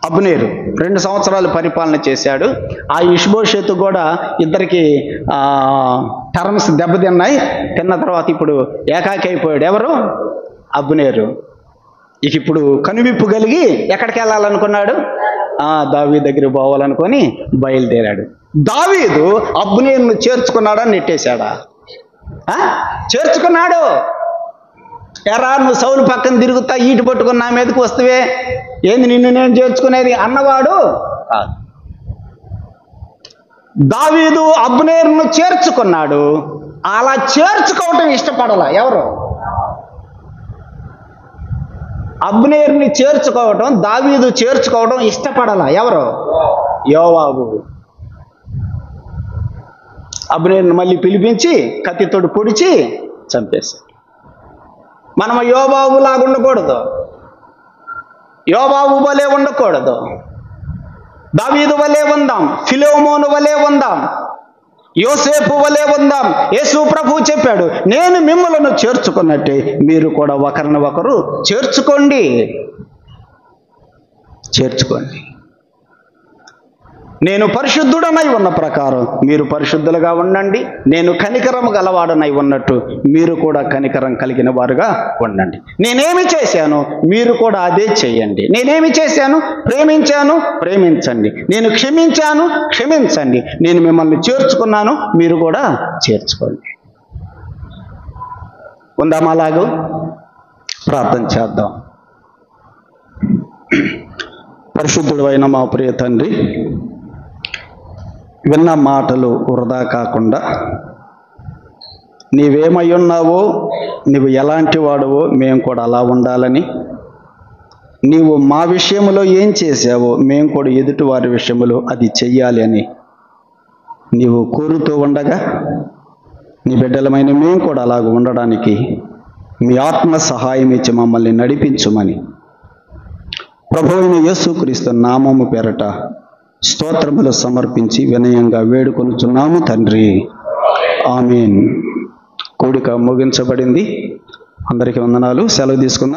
అబ్నేరు. 2 సంవత్సరాలు పరిపాలన చేశాడు. ఆ ఇష్బోషెతు కూడా ఇద్దరికి టర్మ్స్ దెబ్బతిన్నాయి. తిన్న తర్వాత ఇప్పుడు ఏకాకి అయిపోయాడు. ఎవరు? అబ్నేరు. ఇప్పుడు కనువిప్పు కలిగి ఎక్కడికి వెళ్ళాలనుకున్నాడు? దావీదు దగ్గర పోవాలనుకొని బయలుదేరాడు. దావీదు అబ్నేరును చేర్చుకున్నాడా, నెట్టేశాడా? చేర్చుకున్నాడు. ఎరా, నువ్వు సౌలు పక్కన తిరుగుతా ఈటు పట్టుకుని నా మీదకి వస్తువే, ఏంది నిన్ను నేను చేర్చుకునేది అన్నవాడు కాదు. దావీదు అబ్నేరును చేర్చుకున్నాడు. అలా చేర్చుకోవటం ఇష్టపడాల. ఎవరు? అబ్నేరుని చేర్చుకోవటం, దావీదు చేర్చుకోవడం ఇష్టపడాల. ఎవరు? యోవాబు. అబ్నేరుని మళ్ళీ పిలిపించి కత్తితోడు పొడిచి చంపేశాడు. మనం యోవాబు లాగా ఉండకూడదు, యోవాబు వలె ఉండకూడదు, దావీదు వలె ఉందాం, ఫిలోమోను వలె ఉందాం, యోసేపు వలె ఉందాం. యేసు ప్రభువు చెప్పాడు, నేను మిమ్మలను చేర్చుకున్నట్టే మీరు కూడా ఒకరిని ఒకరు చేర్చుకోండి. నేను పరిశుద్ధుడనై ఉన్న ప్రకారం మీరు పరిశుద్ధులుగా ఉండండి. నేను కనికరము గలవాడనై ఉన్నట్టు మీరు కూడా కనికరం కలిగిన వారుగా ఉండండి. నేనేమి చేశాను మీరు కూడా అదే చేయండి. నేనేమి చేశాను? ప్రేమించండి. నేను క్షమించండి. నేను మిమ్మల్ని చేర్చుకున్నాను, మీరు కూడా చేర్చుకోండి. ఉందామా అలాగూ? ప్రార్థన చేద్దాం. పరిశుద్ధుడు అయిన మా ప్రియ తండ్రి, విన్న మాటలు వృధా కాకుండా నీవేమై ఉన్నావో, నీవు ఎలాంటి వాడవో మేము కూడా అలా ఉండాలని, నీవు మా విషయంలో ఏం చేసావో మేము కూడా ఎదుటి వారి విషయంలో అది చెయ్యాలి అని నీవు కోరుతూ ఉండగా, నీ బిడ్డలమైన మేము కూడా అలాగ ఉండడానికి మీ ఆత్మ సహాయం ఇచ్చి మమ్మల్ని నడిపించుమని ప్రభువైన యేసుక్రీస్తు నామము పేరట స్తోత్రములు సమర్పించి వినయంగా వేడుకొనుచున్నాము తండ్రి. ఆమేన్. కూడిక ముగించబడింది. అందరికీ వందనాలు. సెలవు తీసుకుందాం.